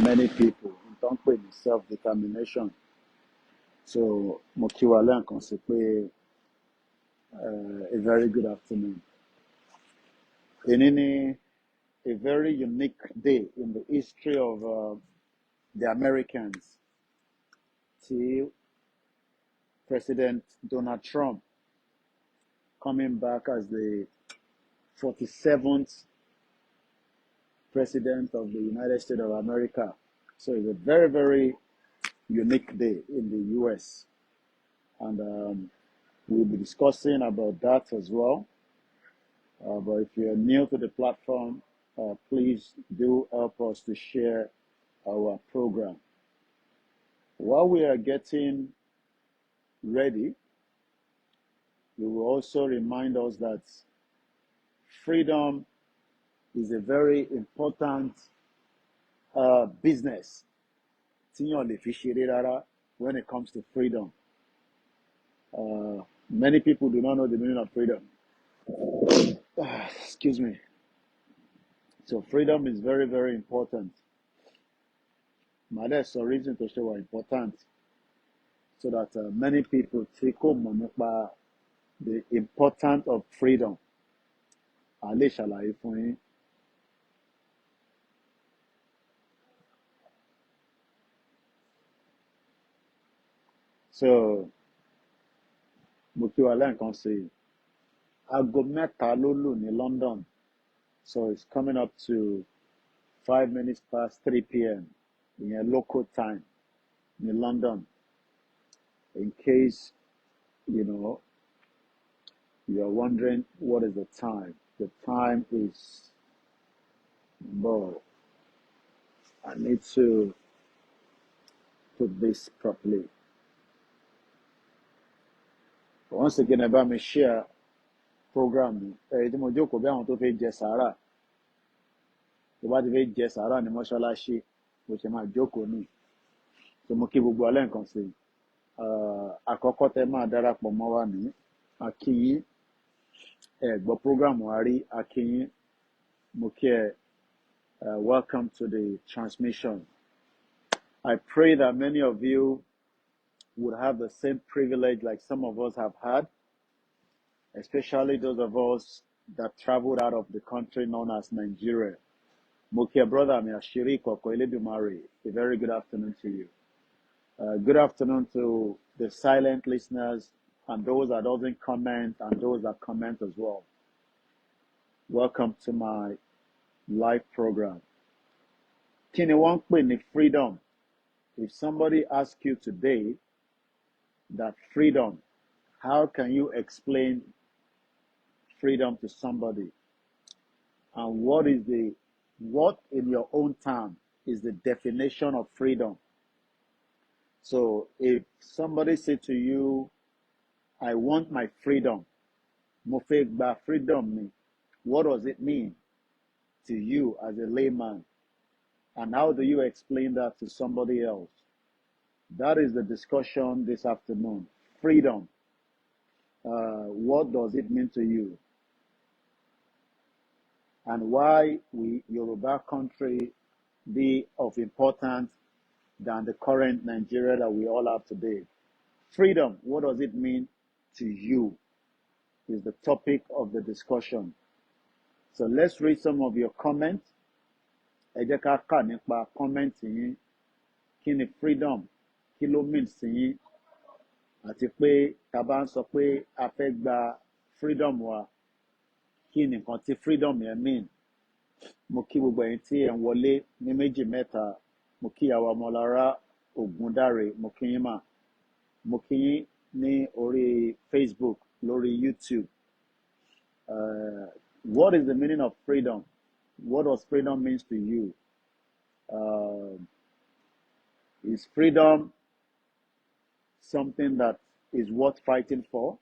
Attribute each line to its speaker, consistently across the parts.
Speaker 1: many people in terms of self-determination. So, Mokiwale and Konsepe, a very good afternoon. In a very unique day in the history of the Americans. See President Donald Trump coming back as the 47th President of the United States of America. So it's a very, very unique day in the US. And we'll be discussing about that as well. But if you're new to the platform, please do help us to share our program. While we are getting ready, we will also remind us that freedom is a very important business when it comes to freedom. Many people do not know the meaning of freedom. Excuse me. So freedom is very, very important. There's a reason to show how important, so that many people take home about the importance of freedom. So, Mokiwale can say, aago mẹ́ta ló lù ní London. So it's coming up to 5 minutes past 3 p.m. in a local time in London. In case, you're wondering what is the time. The time is, I need to put this properly. Once again, about me share program. Mo jókòó bí àwọn tó fẹ́ jẹ sàárà. Tó bá ti fẹ́ jẹ sàárà ní mọ́ṣáláṣí, bó ṣe máa jókòó ní. So mo kí gbogbo alẹ́ nǹkan sí. Àkọ́kọ́ tẹ́ máa darapọ̀ mọ́ wa ní akíyín. Gbọ́ program wa rí akíyín. Mo kí ẹ, welcome to the transmission. I pray that many of you would have the same privilege like some of us have had, especially those of us that traveled out of the country known as Nigeria. Mokia brother, Miashiri Koikimedia, a very good afternoon to you. Good afternoon to the silent listeners and those that doesn't comment and those that comment as well. Welcome to my live program. Kini wọ́n pè ní freedom. If somebody asks you today that freedom, how can you explain freedom to somebody? And what in your own term is the definition of freedom? So if somebody say to you, I want my freedom, mo fẹ́ gba freedom mi, what does it mean to you as a layman? And how do you explain that to somebody else? That is the discussion this afternoon. Freedom. What does it mean to you? And why will Yòrùbá country be of importance than the current Nigeria that we all have today? Freedom, what does it mean to you? Is the topic of the discussion. So let's read some of your comments. Ẹ jẹ́ ká kà nípa comment yín. Kí ni freedom? Kí ló mean sí yín? Àti pé tá bá ń sọ pé a fẹ́ gba freedom wa, kí ni nǹkan tí freedom yẹn mean? Mo kí gbogbo ẹ̀yin tí ẹ̀ ń wọlé ní méjì mẹ́ta. Mo kí ìyàwó Ọmọlára Ògúndáre, mo kí yín mà. Mo kí yín ní orí Facebook, lórí YouTube. What is the meaning of freedom? What does freedom mean to you? Is freedom something that is worth fighting for?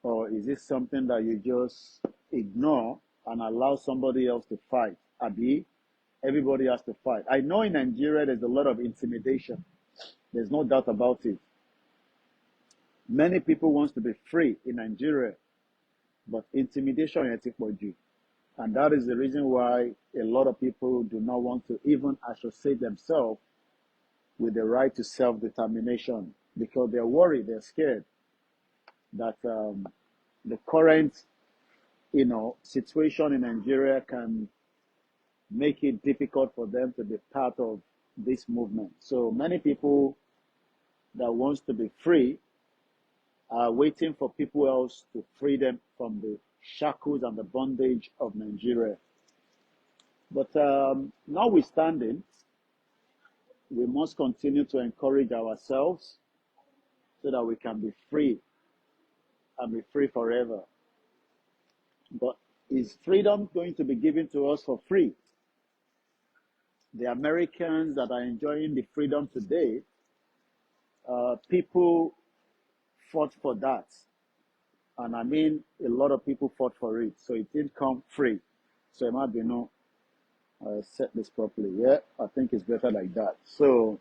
Speaker 1: Or is it something that you just ignore and allow somebody else to fight? Abi, everybody has to fight. I know in Nigeria there's a lot of intimidation. There's no doubt about it. Many people want to be free in Nigeria, but intimidation is pọ̀ jù. And that is the reason why a lot of people do not want to even associate themselves with the right to self-determination, because they're worried, they're scared that the current, situation in Nigeria can make it difficult for them to be part of this movement. So many people that wants to be free are waiting for people else to free them from the shackles and the bondage of Nigeria. But notwithstanding, we must continue to encourage ourselves so that we can be free and be free forever. But is freedom going to be given to us for free? The Americans that are enjoying the freedom today, people fought for that. And I mean, a lot of people fought for it. So it didn't come free. So it might be set this properly. Yeah, I think it's better like that. So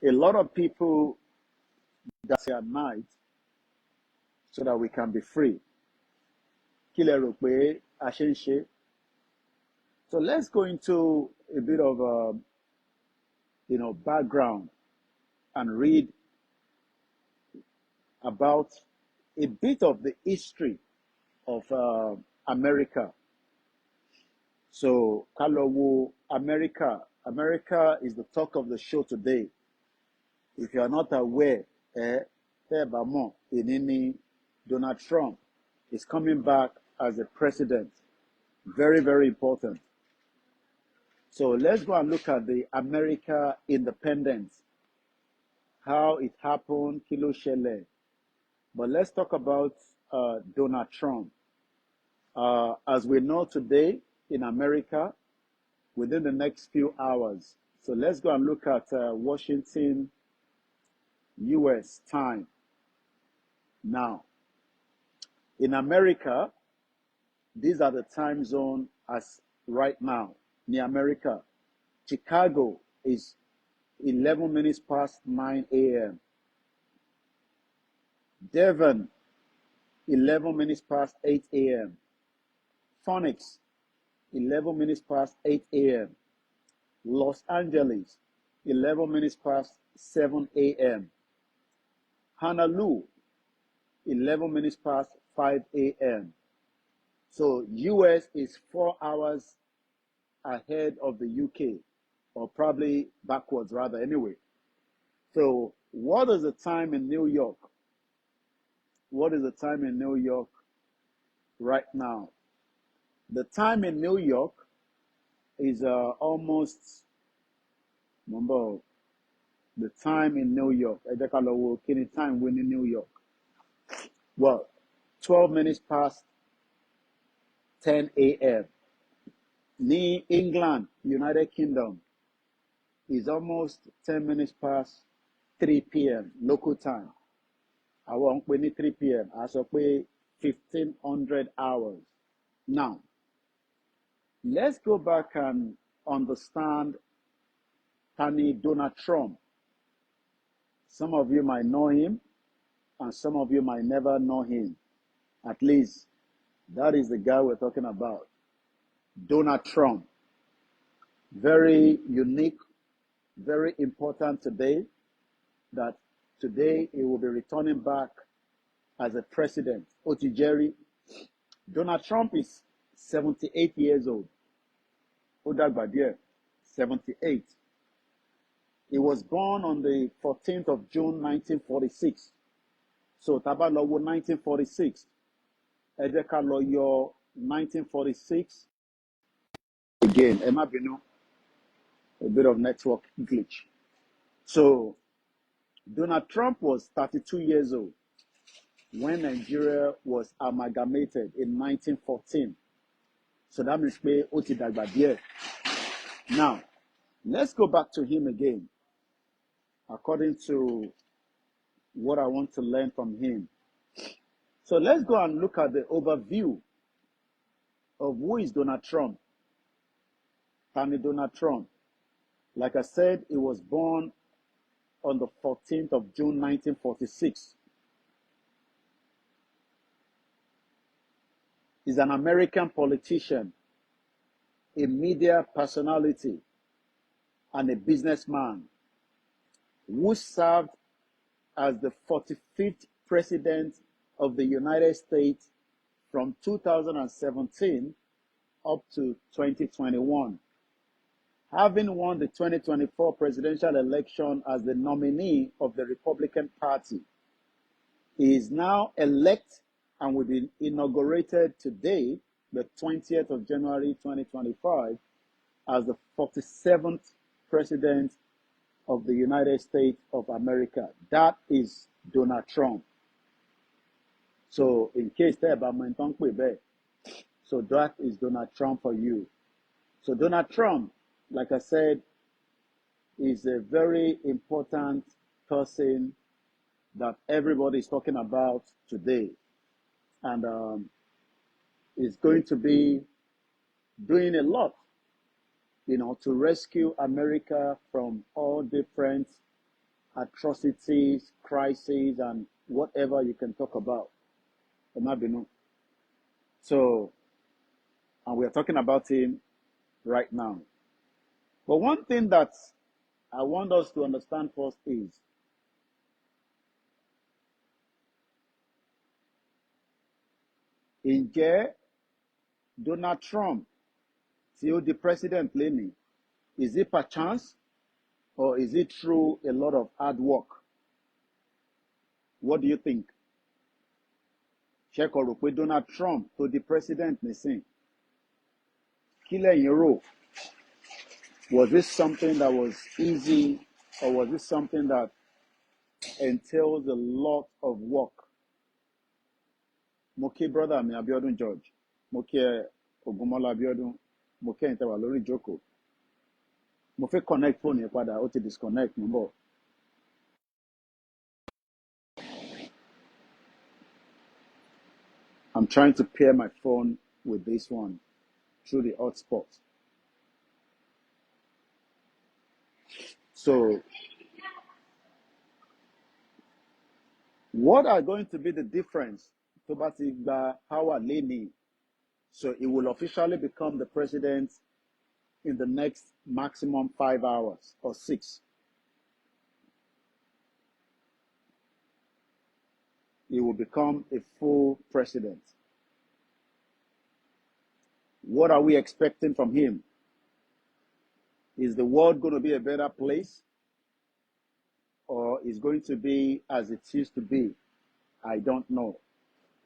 Speaker 1: a lot of people that say at night so that we can be free. Kí lẹ rò pé a ṣe ń ṣe? So let's go into a bit of background and read about a bit of the history of America. So, ká lọ wo America. America is the talk of the show today. If you are not aware, Donald Trump is coming back as a president. Very, very important. So let's go and look at the America independence, how it happened, kí ló ṣẹlẹ̀. But let's talk about Donald Trump. As we know today in America, within the next few hours. So let's go and look at Washington, US time. Now, in America, these are the time zone as right now. In America, Chicago is 11 minutes past 9 a.m. Devon, 11 minutes past 8 a.m. Phoenix, 11 minutes past 8 a.m. Los Angeles, 11 minutes past 7 a.m. Honolulu, 11 minutes past 5 a.m. So US is 4 hours ahead of the UK, or probably backwards rather anyway. So what is the time in New York? What is the time in New York right now? The time in New York is almost, remember, the time in New York. Any time when in New York? Well, 12 minutes past 10 a.m. Ní England, United Kingdom, is almost 10 minutes past 3 p.m. local time. I won't pay 3 p.m. I shall pay 1500 hours. Now, let's go back and understand Tani Donald Trump. Some of you might know him, and some of you might never know him. At least, that is the guy we're talking about. Donald Trump. Very unique, very important today, that today he will be returning back as a president. Otijeri. Donald Trump is 78 years old. Odagbadia, 78. He was born on the 14th of June, 1946. So, Tabalowo, 1946. Ejeka Loyo, 1946. Again, Emma Binu, a bit of network glitch. So, Donald Trump was 32 years old when Nigeria was amalgamated in 1914. So that means pé ó ti dàgbà díẹ̀. Now, let's go back to him again, according to what I want to learn from him. So let's go and look at the overview of who is Donald Trump. Tani Donald Trump. Like I said, he was born on the 14th of June, 1946. is an American politician, a media personality, and a businessman who served as the 45th President of the United States from 2017 up to 2021. Having won the 2024 presidential election as the nominee of the Republican Party, he is now elect and will be inaugurated today, the 20th of January 2025, as the 47th President of the United States of America. That is Donald Trump. So in case there so that is Donald Trump for you. So Donald Trump, like I said, is a very important person that everybody is talking about today. And is going to be doing a lot, to rescue America from all different atrocities, crises, and whatever you can talk about. So, and we are talking about him right now. But one thing that I want us to understand first is ǹjẹ́ Donald Trump tí ó di president lénìí, is it per chance or is it through a lot of hard work? What do you think? Ṣé kò rò pé Donald Trump tó di president nísìn, kí lẹ̀yin rò? Was this something that was easy, or was it something that entails a lot of work? Mo kí brother mi Abiodun George, mo kí Ogunmola Abiodun, mo kí ẹ̀yin tẹ́ wà lórí ìjókòó. Mo fẹ́ connect phone yẹn padà, ó ti disconnect mo bọ̀. I'm trying to pair my phone with this one through the hotspot. So, what are going to be the difference tó bá ti gba power lénìí? So he will officially become the president in the next maximum 5 hours or 6. He will become a full president. What are we expecting from him? Is the world going to be a better place? Or is going to be as it used to be? I don't know.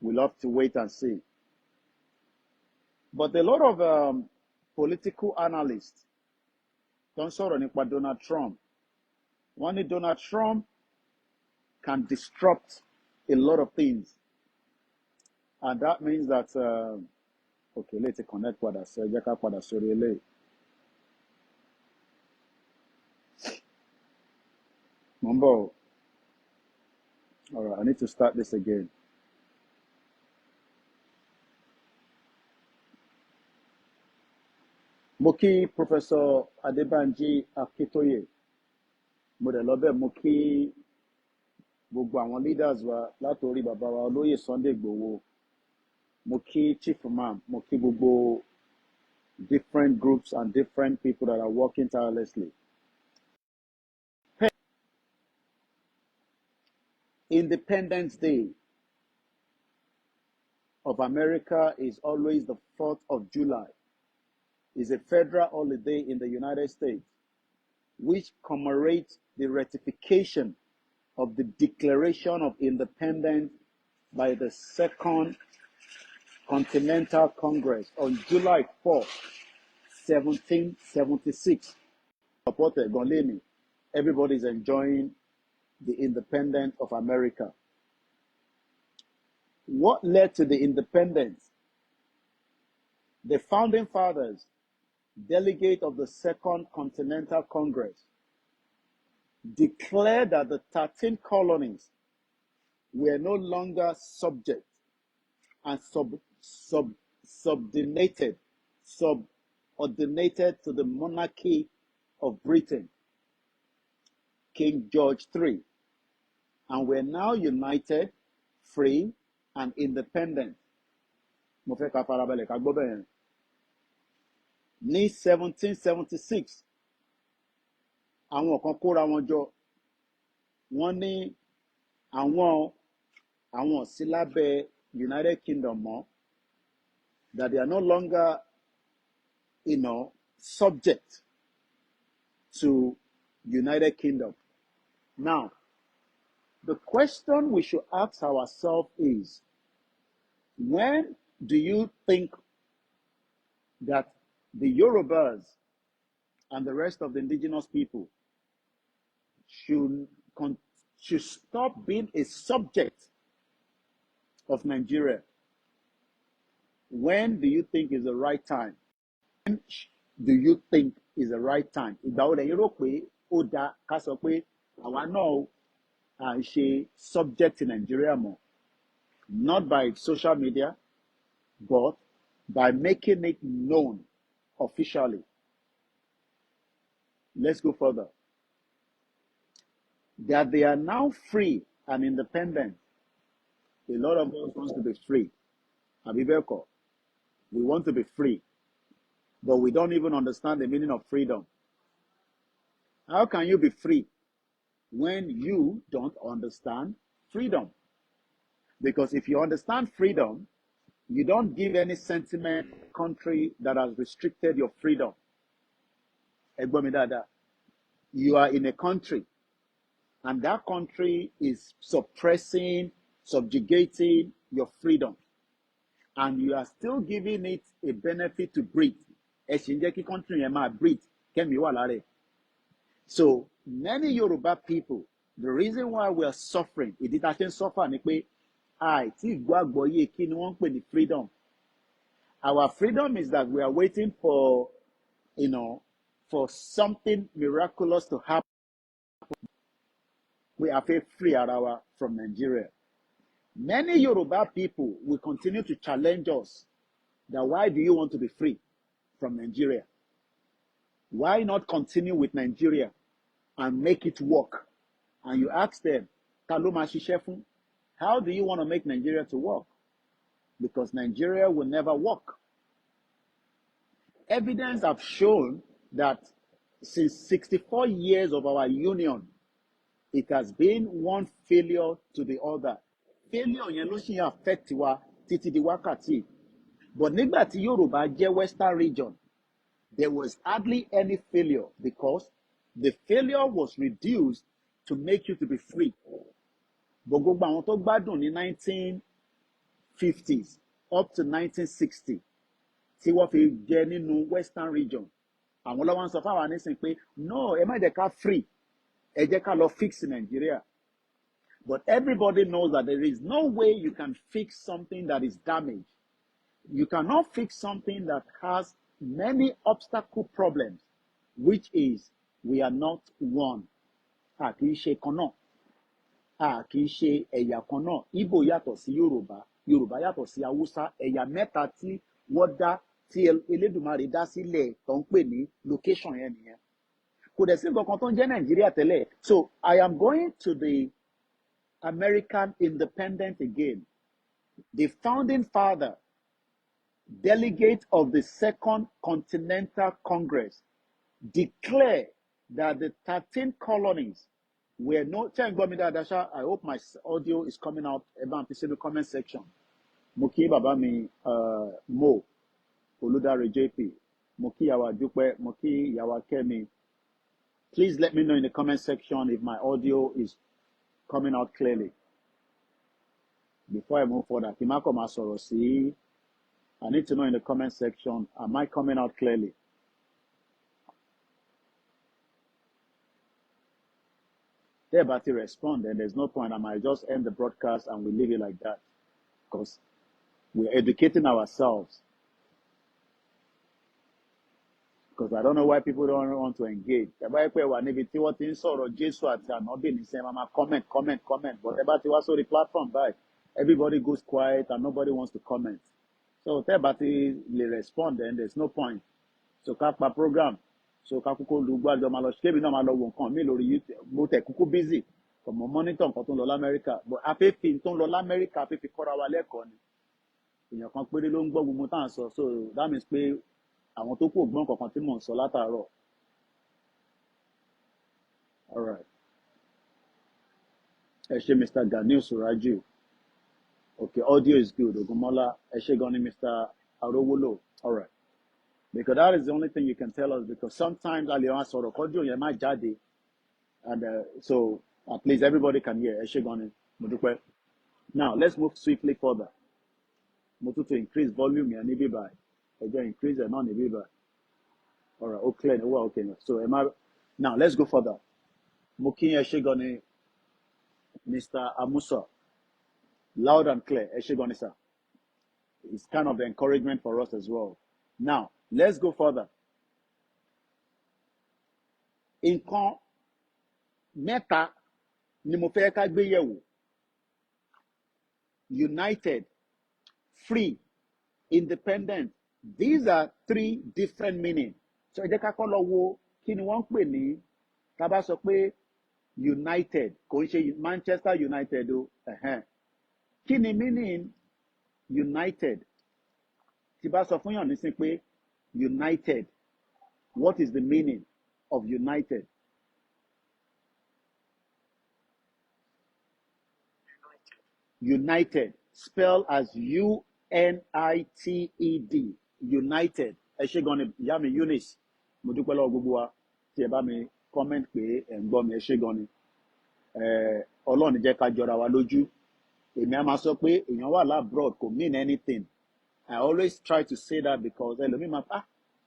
Speaker 1: We'll have to wait and see. But a lot of political analysts don't sọ̀rọ̀ nípa Donald Trump. Wọ́n ní Donald Trump can disrupt a lot of things. And that means that, okay, let's connect padà sí ẹjẹ́ ká padà sórí eléyìí. Mumbo. All right, I need to start this again. Mo kí Professor Adebanji Akitoye. Mo dẹ̀ lọ bẹ́ẹ̀ mo kí gbogbo àwọn leaders wa látòrí bàbá wa olóyè Sunday Igboho. Mo kí Chief Imam, mo kí gbogbo different groups and different people that are working tirelessly. Independence Day of America is always the 4th of July. It's a federal holiday in the United States, which commemorates the ratification of the Declaration of Independence by the Second Continental Congress on July 4, 1776. Supported Goleni. Everybody's enjoying the independence of America. What led to the independence? The founding fathers, delegate of the Second Continental Congress, declared that the 13 colonies were no longer subject and subordinated to the monarchy of Britain, King George III, and were now united, free, and independent. mo fẹ́ ká farabalẹ̀ ká gbọ́ bẹ́ẹ̀. Ní 1776 àwọn kan kóra wọn jọ, wọ́n ní àwọn sí lábẹ́ United Kingdom mọ́, that they are no longer, subject to United Kingdom. Now, the question we should ask ourselves is, when do you think that the Yorubas and the rest of the indigenous people should stop being a subject of Nigeria? When do you think is the right time? When do you think is the right time? Ìgbà wo lẹ̀yin rò pé ó dáa ká sọ pé àwa náà à ń ṣe subject in Nigeria more? Not by social media, but by making it known officially. Let's go further. That they are now free and independent. A lot of us want to be free. Abibeko, we want to be free, but we don't even understand the meaning of freedom. How can you be free when you don't understand freedom? Because if you understand freedom, you don't give any sentiment country that has restricted your freedom. You are in a country, and that country is suppressing, subjugating your freedom, and you are still giving it a benefit to breathe. Country breathe. So many Yoruba people, the reason why we are suffering, it didn't suffer freedom. Our freedom is that we are waiting for, for something miraculous to happen. We are free from Nigeria. Many Yoruba people will continue to challenge us that why do you want to be free from Nigeria? Why not continue with Nigeria and make it work? And you ask them, how do you want to make Nigeria to work? Because Nigeria will never work. Evidence have shown that since 64 years of our union, it has been one failure to the other. Failure yẹn ló ṣì affect wa títí di wákàtí. But nígbà tí Yorùbá jẹ́ Western region, there was hardly any failure because the failure was reduced to make you to be free. But gbogbo àwọn tó gbádùn ní 1950s up to 1960 tí wọ́n fi jẹ nínú Western region, àwọn ló wá ń sọ fáwọn nísìnyí pé no, ẹ má jẹ́ ká free, ẹ jẹ́ ká lọ fix Nigeria. But everybody knows that there is no way you can fix something that is damaged. You cannot fix something that has many obstacle problems, which is we are not one. A kì í ṣe kan náà. A kì í ṣe ẹ̀yà kan náà. Igbo yàtọ̀ sí Yorùbá, Yorùbá yàtọ̀ sí Hausa, ẹ̀yà mẹ́ta tí wọ́n dá tí Elédùmarè dá sílẹ̀ tó ń pè ní location yẹn nìyẹn. Kò dẹ̀ sí nǹkan kan tó ń jẹ́ Nàìjíríà tẹ́lẹ̀. So I am going to the American independence again. The founding father, delegate of the Second Continental Congress, declared that the 13 colonies were no. I hope my audio is coming out about in the comment section. Moki Babami Mo Oludare JP, Moki Yawa Dupe, Moki Yawa Kemi. Please let me know in the comment section if my audio is coming out clearly. Before I move further, Kimako Masorosi, I need to know in the comment section, am I coming out clearly? They're about to respond, and there's no point. I might just end the broadcast and we leave it like that. Because we're educating ourselves. Because I don't know why people don't want to engage. Comment. But about the platform, by everybody goes quiet and nobody wants to comment. So Tebati will respond, and there's no point. So Kapa program. So Kakuko Lugwa Domalo Shkebi no Malo won't come. Me lori Mote Kuku busy. From monitor Cotton Lola America. But Ape Pinton Lola America, Ape Kora Walekon. èèyàn kan péré ló ń gbọ́ gbogbo tá à ń sọ so that means pé àwọn tó kù ò gbọ́n kankan tí mò ń sọ látàárọ̀. All right. Ẹ ṣé Mr. Ganiu Suraju. Okay, audio is good. Ogunmola. Ẹ ṣé gan ni Mr. Arowolo. All right. Because that is the only thing you can tell us, because sometimes a lè wá sọ̀rọ̀ kọ́jú yẹn má jáde, and so at least everybody can hear. Ẹ ṣé gan ni. Mo dúpẹ́. Now let's move swiftly further. Mo tún to increase volume yẹn ní bíbá. Ẹ jẹ́ increase ẹ̀ náà ní bíbá. All right, ó clear ní wà okay now. So now let's go further. Mo kí ẹ ṣé gan ni Mr. Amusa. Loud and clear. Ẹ ṣé gan ni sir. It's kind of the encouragement for us as well. Now, let's go further. Nǹkan mẹ́ta ni mo fẹ́ ká gbé yẹ̀wò. United, free, independent. These are three different meanings. So ẹ jẹ́ ká kọ́ lọ wo kí ni wọ́n ń pè ní tá bá sọ pé United, kò ń ṣe Manchester United o. Kí ni meaning United? Tí bá sọ fún yàn nísìn pé United, what is the meaning of United? United, spelled as U-N-I-T-E-D. United. Ẹ ṣé gan ni ìyá mi Eunice. Mo dúpẹ́ lọ́wọ́ gbogbo wa tí ẹ bá mi comment pé ẹ̀ ń gbọ́ mi. Ẹ ṣé gan ni. Ọlọ́run jẹ́ ká jọra wa lójú. Èmi á máa sọ pé èèyàn wà labroad kò mean anything. I always try to say that because ẹlòmíì máa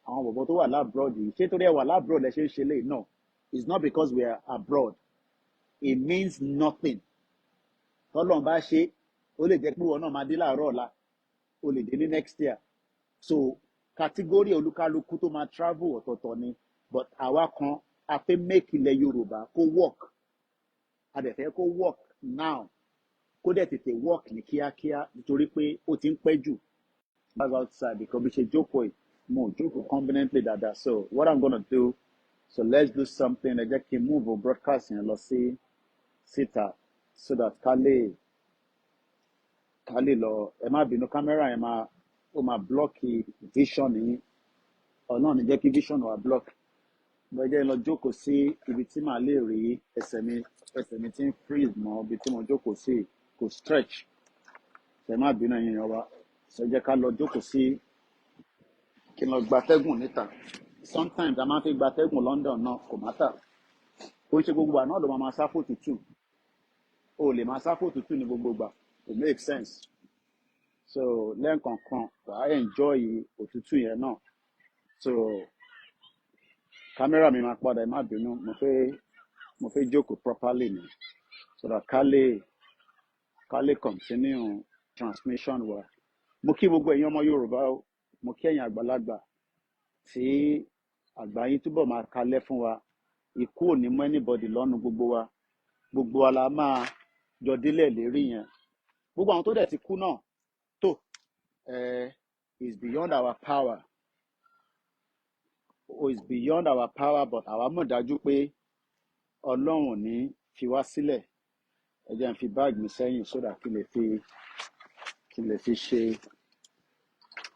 Speaker 1: àwọn bọ̀bọ̀ tó wà labroad yìí ṣé torí ẹ wà labroad ẹ ṣe ń ṣe lè no. It's not because we are abroad. It means nothing. Tọ́lọ́run bá ṣe ó lè jẹ́ pé wọn náà máa dé láàárọ̀ ọ̀la ó lè dé ní next year. So category olúkálukú tó máa travel ọ̀tọ̀ọ̀tọ̀ ni, but àwa kan a fẹ́ make ilẹ̀ Yorùbá kó work, a dẹ̀ fẹ́ kó work now, kó dẹ̀ tètè work ní kíákíá nítorí pé ó ti ń pẹ́ jù. That's outside because bí ṣe jókòó yìí mo jókòó conveniently dáadáa. So what I'm gonna do, so let's do something. Ẹ jẹ́ kí n move broadcast yẹn lọ sí síta so that ká lè lọ. Ẹ má bínú kámẹ́rà yẹn ó máa block vision yín. Ọlọ́run ní jẹ́ kí vision wà block. Bọ́ jẹ́ lọ jókòó sí ibi tí màá lè rí ẹsẹ̀ mi tí ń freeze mọ́ ibi tí mo jókòó sí kò stretch. Ẹ má bínú ẹ̀yin yẹn wá. So jẹ́ ká lọ jókòó sí kí n lọ gbatẹ́gùn níta. Sometimes a máa fi gbatẹ́gùn London náà kò matter. Ó ṣe gbogbo àná ló máa sáfò tútù. O lè máa sáfò tútù ní gbogbo ìgbà. It makes sense. So lẹ́ẹ̀kọ̀ọ̀kan wàá enjoy òtútù yẹn náà. So kámẹ́rà mi máa padà ẹ má bínú mo fẹ́ jókòó properly ni so that ká lè continue transmission wa. Mo kí gbogbo ẹ̀yin ọmọ Yorùbá o, mo kí ẹ̀yin àgbàlagbà tí àgbà yín túbọ̀ máa kalẹ̀ fún wa. Ikú ò ní mú anybody lọ́nu gbogbo wa la máa jọ délẹ̀ lérí yẹn. Gbogbo àwọn tó dẹ̀ ti kú náà tó is beyond our power. Is beyond our power, but àwa mọ̀ dájú pé Ọlọ́run ò ní fi wá sílẹ̀. Ẹ jẹ́ n fi báàgì mi sẹ́yìn so that kí n lè fi ṣe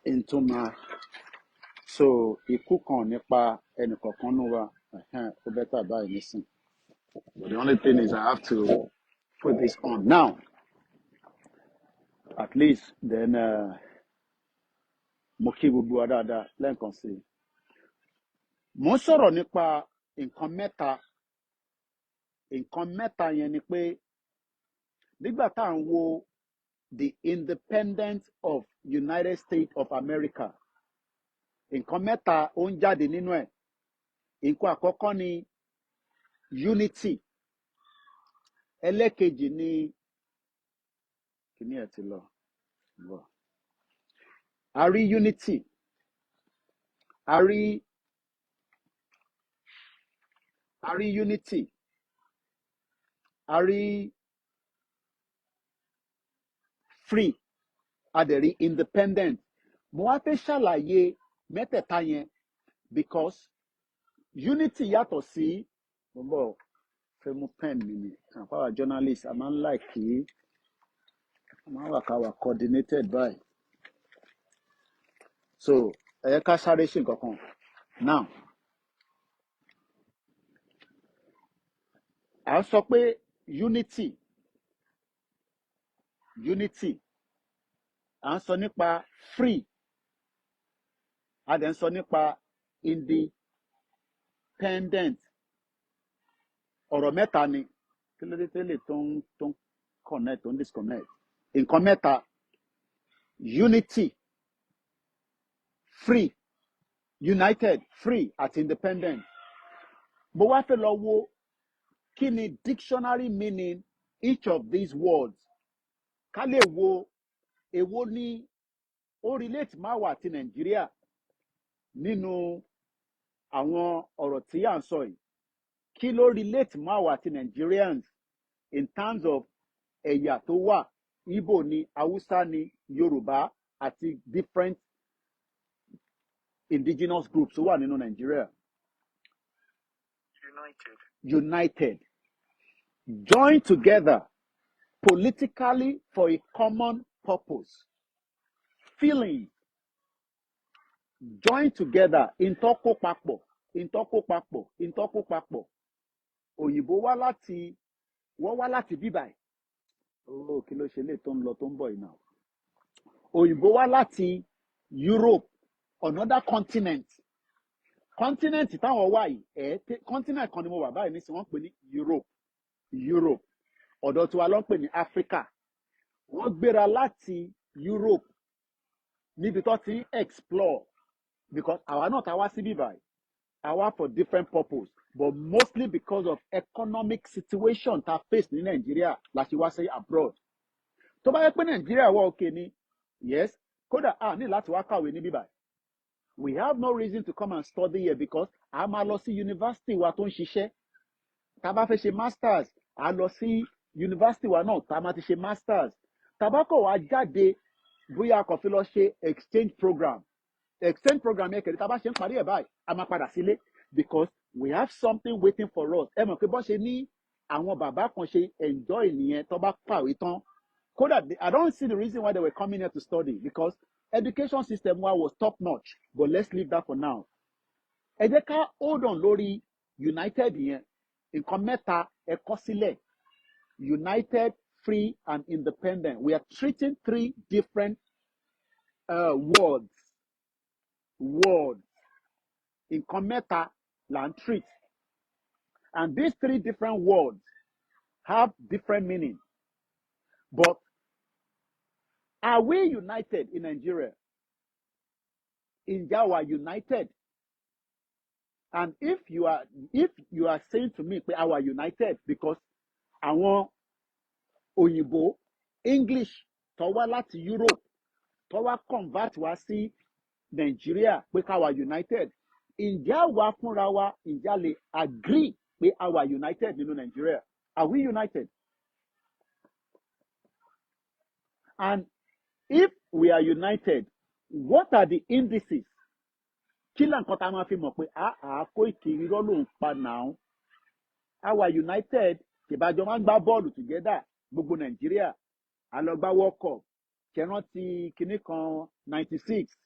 Speaker 1: ìtumọ̀. So ikú kan nípa ẹnìkọ̀ọ̀kan nínú wa ó bẹ́tà báyìí nísìn. But the only thing is I have to put this on now. At least then mo kí gbogbo wa dáadáa lẹ́ẹ̀kan sí i. Mo ń sọ̀rọ̀ nípa nǹkan mẹ́ta. Nǹkan mẹ́ta yẹn ni pé nígbà tá à ń wo the independence of United States of America, nǹkan mẹ́ta ó ń jáde nínú ẹ̀. Nǹkan àkọ́kọ́ ni unity. Ẹlẹ́kejì ni kìíní ẹ̀ ti lọ. A rí unity. A rí unity. A rí free. A dẹ̀ rí independent. Mo wá fẹ́ ṣàlàyé mẹ́tẹ̀ẹ̀ta yẹn because unity yàtọ̀ sí mo bọ̀ fẹ́ mú pen mi ni. Àpáwà journalist a máa ń like kí a máa wà ká wà coordinated by. So ká sáré ṣe nǹkan kan now. À ń sọ pé unity à ń sọ nípa free a dẹ̀ ń sọ nípa independent. Ọ̀rọ̀ mẹ́ta ni kí ló dé tẹ́lẹ̀ tó ń connect tó ń disconnect. Nǹkan mẹ́ta: unity, free, united, free àti independent. Mo wá fẹ́ lọ wo kí ni dictionary meaning each of these words. Ká lè wo èwo ni ó relate má wà ti Nàìjíríà nínú àwọn ọ̀rọ̀ tí à ń sọ yìí. Kí ló relate má wà ti Nigerians in terms of ẹ̀yà tó wà, Igbo ni, Hausa ni, Yorùbá àti different indigenous groups tó wà nínú Nigeria. United. Join together politically for a common purpose. Feeling. Join together. Ìntọ́kó papọ̀. Òyìnbó wá láti bíbáyìí. Kí ló ṣe lè tó ń lọ tó ń bọ̀ yìí náà. Òyìnbó wá láti Europe, another continent. Continent táwọn wà yìí, continent kan ni mo wà báyìí nísìnyí wọ́n pè ní Europe. Ọ̀dọ̀ tiwa ló ń pè ní Africa. Wọ́n gbéra láti Europe níbi tó ti explore, because àwa náà ta wá sí bíbáyìí. Àwa for different purpose, but mostly because of economic situation ta face ní Nigeria la ṣe wá sí abroad. Tó bá yẹ pé Nigeria wà okay ni, yes, kódà ní láti wá kàwé ní bíbáyìí. We have no reason to come and study here because a máa lọ sí university wa tó ń ṣiṣẹ́. Tá bá fẹ́ ṣe masters, a lọ sí university wa náà tá máa ti ṣe masters. Tá bá kọ̀ wá jáde bóyá a kàn fi lọ ṣe exchange program yẹn kẹ̀lé tá bá ṣe ń parí ẹ̀ báyìí a máa padà sílé because we have something waiting for us. Ẹ mọ̀ pé bọ́n ṣe ní àwọn bàbá kan ṣe enjoy nìyẹn tó bá kàwé tán. Kódà I don't see the reason why they were coming here to study because education system wa was top notch, but let's leave that for now. Ẹ jẹ́ ká hold on lórí united yẹn. Nǹkan mẹ́ta ẹ kọ sílẹ̀: united, free and independent. We are treating three different words. Nǹkan mẹ́ta là ń treat, and these three different words have different meaning. But are we united in Nigeria? Ǹjẹ́ we united? And if you are saying to me pé our united because àwọn òyìnbó English tó wá láti Europe tó wá convert wá sí Nigeria pé káwa united, ǹjẹ́ àwa fúnra wa ǹjẹ́ a lè agree pé àwa united nínú Nigeria? Are we united? And if we are united, what are the indices? Kí là nǹkan tá a máa fi mọ̀ pé Koiki irọ́ ló ń pa náà? Àwa united ìbájọ́ máa ń gbá bọ́ọ̀lù together gbogbo Nigeria. A lọ gbá World Cup. Ṣé rántí kinní kan 96?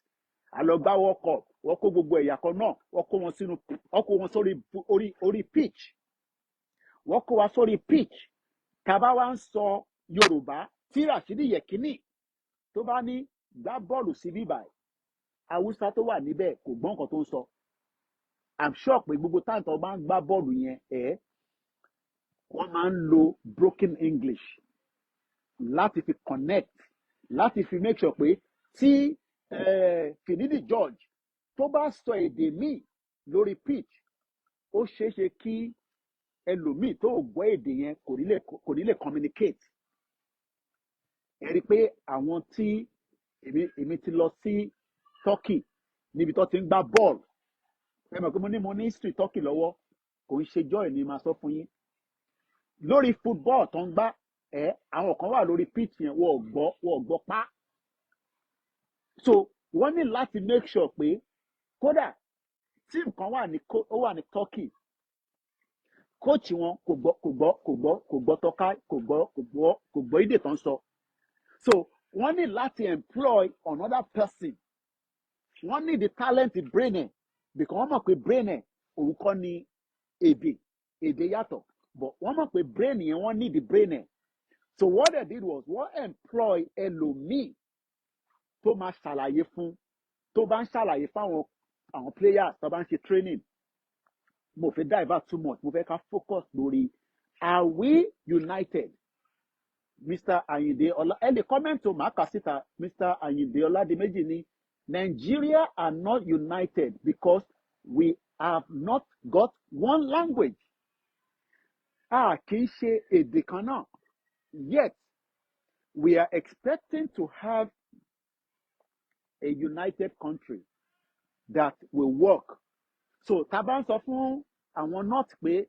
Speaker 1: A lọ gbá World Cup. Wọ́n kó gbogbo ẹ̀yà kan náà. Wọ́n kó wọn sórí pitch. Wọ́n kó wa sórí pitch. Tàbá wa ń sọ Yorùbá tí Rashidi Yekini tó bá ní gbá bọ́ọ̀lù sí bíbáyìí. Hausa tó wà níbẹ̀ kò gbọ́ nǹkan tó ń sọ. I'm sure pé gbogbo táǹtà ọba ń gbá bọ́ọ̀lù yẹn wọ́n máa ń lo broken English láti fi connect, láti fi make sure pé tí Finidi George tó bá sọ èdè míì lórí pitch, ó ṣeéṣe kí ẹlòmíì tó gbọ́ èdè yẹn kò ní lè communicate. Ẹ rí i pé àwọn tí èmi ti lọ sí Turkey níbi tó ti ń gbá bọ́ọ̀lù. Ẹ mọ̀ pé mo ní history Turkey lọ́wọ́, kò ń ṣe joy ni màá sọ fún yín. Lórí football tó ń gbá àwọn kan wà lórí pitch yẹn wọ́n gbọ́ pa. So wọ́n ní láti make sure pé kódà team kan wà ní Turkey, coach wọn kò gbọ́ tọ́ka, kò gbọ́ èdè tó ń sọ. So wọ́n ní láti employ another person wọ́n ní the talent brain ẹ̀ because wọ́n mọ̀ pé brain ẹ̀ òun kọ́ ni èdè yàtọ̀ but wọ́n mọ̀ pé brain yẹn wọ́n ní the brain ẹ̀ so what they did was wọ́n employ ẹlòmíì tó máa ṣàlàyé fún tó bá ń ṣàlàyé fáwọn àwọn players tó bá ń ṣe training mo fẹ́ divert too much mo fẹ́ ká focus lórí are we united Mr. Ayinde Ola ẹ lè comment to màkà síta Mr. Ayinde Oladimeji ní Nigeria are not united because we have not got one language a kì í ṣe èdè kan náà yet we are expecting to have a united country that will work so tá bá ń sọ fún àwọn north pé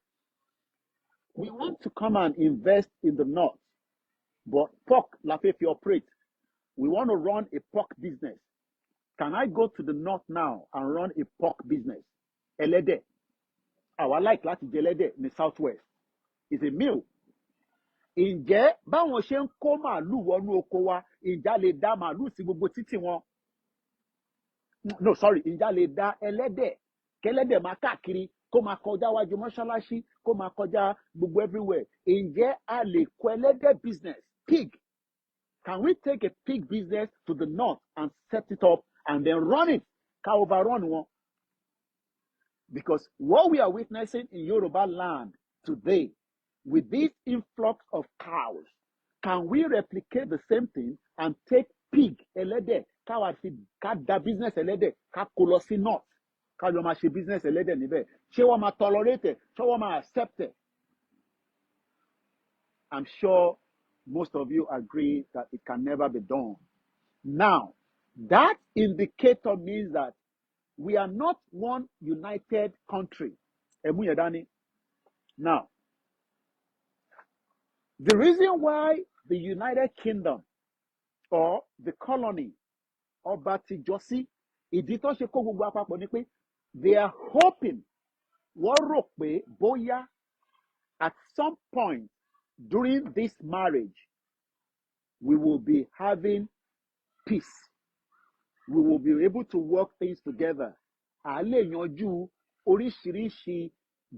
Speaker 1: we want to come and invest in the north but pork la fẹ́ fi operate we want to run a pork business can I go to the north now and run a pork business ẹlẹ́dẹ̀ àwa like láti jẹ ẹlẹ́dẹ̀ ní southwest it's a meal ǹjẹ́ báwọn ṣe ń kó màálù wọnú oko wa ǹjẹ́ lè dá màálù sí gbogbo títì wọn no sorry ǹjẹ́ lè dá ẹlẹ́dẹ̀ kẹlẹ́dẹ̀ máa káàkiri kó máa kọjá wájú mọ́ṣáláṣí kó máa kọjá gbogbo everywhere ǹjẹ́ a lè kó ẹlẹ́dẹ̀ business pig can we take a pig business to the north and set it up and then run it ká overrun wọn because what we are witnessing in Yoruba land today with this influx of cows can we replicate the same thing and take pig ẹlẹ́dẹ̀ ká da business ẹlẹ́dẹ̀ ká kó lọ sí north ká lọ máa ṣe business ẹlẹ́dẹ̀ níbẹ̀ ṣé wọ́n máa tolerate ẹ̀ ṣé wọ́n máa accept ẹ̀ I'm sure most of you agree that it can never be done now that indicator means that we are not one united country ẹ̀mú yẹn dání now the reason why the United Kingdom or the colony ọba ti jọ sí ìdí tó ṣe kó gbogbo àpapọ̀ ni pé they are hoping wọ́n rò pé bóyá at some point during this marriage we will be having peace we will be able to work things together à lè yanjú oríṣiríṣi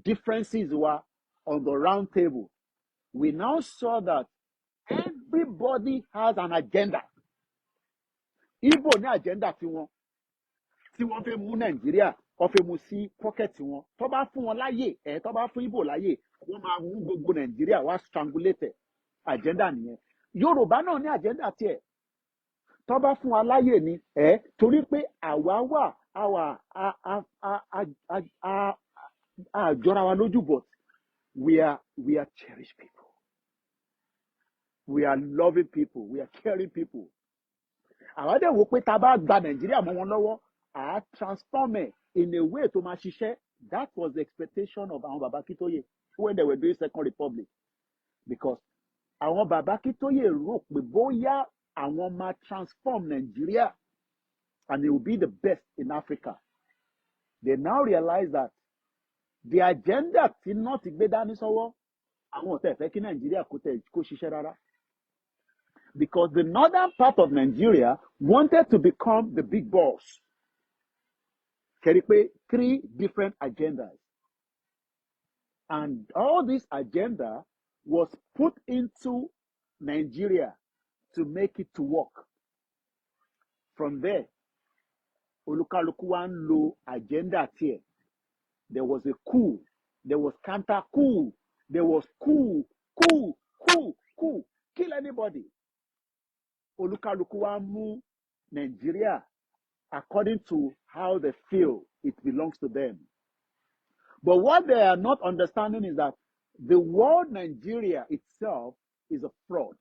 Speaker 1: differences wa on the round table we now saw that everybody has an agenda Igbo ní agenda tiwọn tí wọ́n fẹ́ mú Nàìjíríà wọ́n fẹ́ mú sí pocket wọn tó bá fún wọn láyè tó bá fún Igbo láyè wọ́n máa mú gbogbo Nàìjíríà wá strangulate agenda nìyẹn Yorùbá náà ní agenda tiẹ̀ tó bá fún wa láyè ni torí pé àwa wà àjọra wa lójú but we are cherished people we are loving people we are caring people àwa dẹ̀ wò pé tá a bá gba Nàìjíríà mọ́ wọn lọ́wọ́ à á transform ẹ̀ in a way tó máa ṣiṣẹ́ that was the expectation of àwọn Baba Akintoye when they were doing Second Republic because àwọn Baba Akintoye rò pé bóyá àwọn máa transform Nigeria and it will be the best in Africa they now realize that the agenda tí náà ti gbé dání sọ́wọ́ àwọn ò tẹ̀ fẹ́ kí Nigeria kó ṣiṣẹ́ rárá because the northern part of Nigeria wanted to become the big boss kẹ́rí pé 3 different agendas and all this agenda was put into Nigeria to make it to work from there olúkálùkù wa ń lo agenda tiẹ̀ there was a coup there was counter coup there was coup kill anybody olúkálùkù wa mú Nigeria according to how they feel it belongs to them but what they are not understanding is that the word Nigeria itself is a fraud.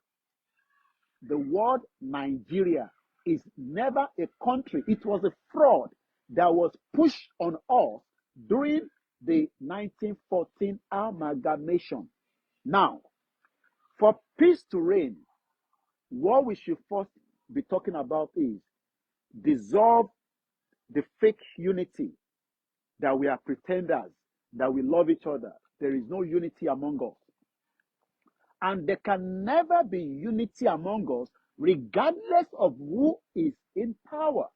Speaker 1: The word Nigeria is never a country. It was a fraud that was pushed on us during the 1914 amalgamation. Now, for peace to reign, what we should first be talking about is dissolve the fake unity that we are pretenders, that we love each other. There is no unity among us. And there can never be unity among us regardless of who is in power.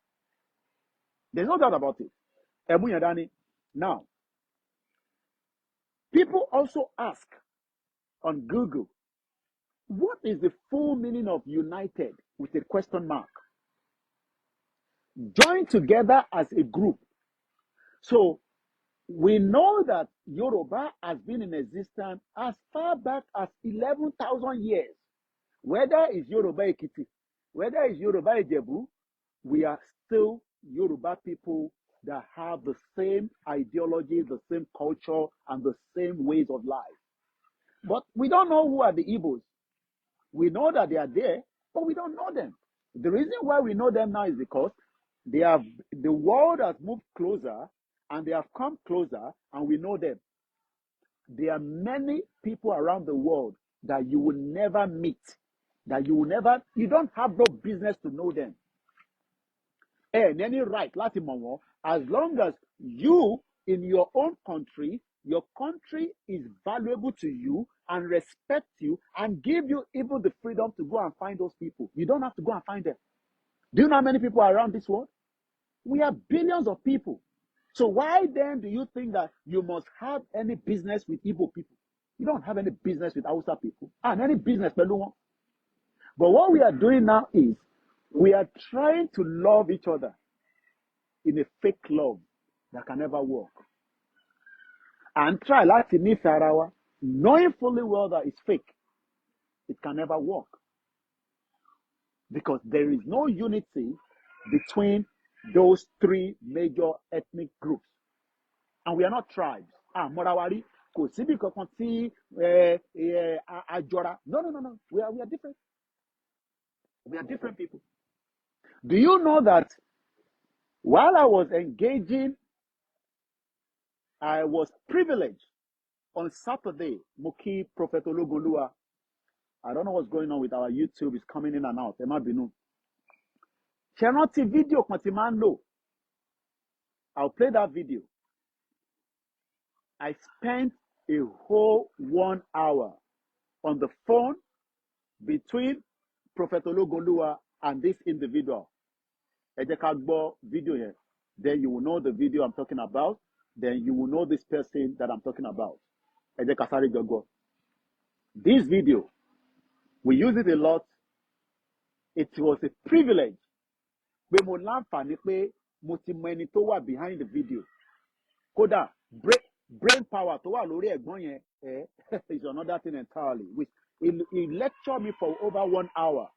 Speaker 1: There's no doubt about it. Ẹ̀mú yẹn dání. Now, people also ask on Google, what is the full meaning of united with a question mark? Join together as a group. So we know that Yòrùbá has been in existence as far back as 11,000 years. Whether it's Yòrùbá Ekiti, whether it's Yòrùbá Ijebu, we are still Yòrùbá people that have the same ideology, the same culture, and the same ways of life. But we don't know who are the Igbos. We know that they are there, but we don't know them. The reason why we know them now is because the world has moved closer and they have come closer and we know them. There are many people around the world that you will never meet, you don't have no business to know them. And any right, láti mọ̀ wọ́n, as long as you in your own country, your country is valuable to you and respect you and give you even the freedom to go and find those people. You don't have to go and find them. Do you know how many people are around this world? We have billions of people. So why then do you think that you must have any business with Igbo people? You don't have any business with Hausa people and any business with Beluwa. But what we are doing now is we are trying to love each other in a fake love that can never work. And try láti nífẹ̀ẹ́ ara wa, knowing fully well that it's fake. It can never work. Because there is no unity between those three major ethnic groups. And we are not tribes. Morawari, kò síbi kankan tí àjọra. No. We are different. We are different people. Do you know that while I was engaging, I was privileged on Saturday, Moki Prophet Ologolua. I don't know what's going on with our YouTube. It's coming in and out. Ẹ má bínú. Ṣé rántí video kan tí máa ń lò? I'll play that video. I spent a whole 1 hour on the phone between Prophet Ologolua and this individual. Ẹ jẹ́ ká gbọ́ video yẹn. Then you will know the video I'm talking about. Then you will know this person that I'm talking about. Ẹ jẹ́ ká sáré jọ gbọ́. This video, we use it a lot. It was a privilege. Pé mo láǹfààní pé mo ti mọ ẹni tó wà behind the video. Kódà brain power tó wà lórí ẹ̀gbọ́n yẹn is another thing entirely. He lectured me for over 1 hour.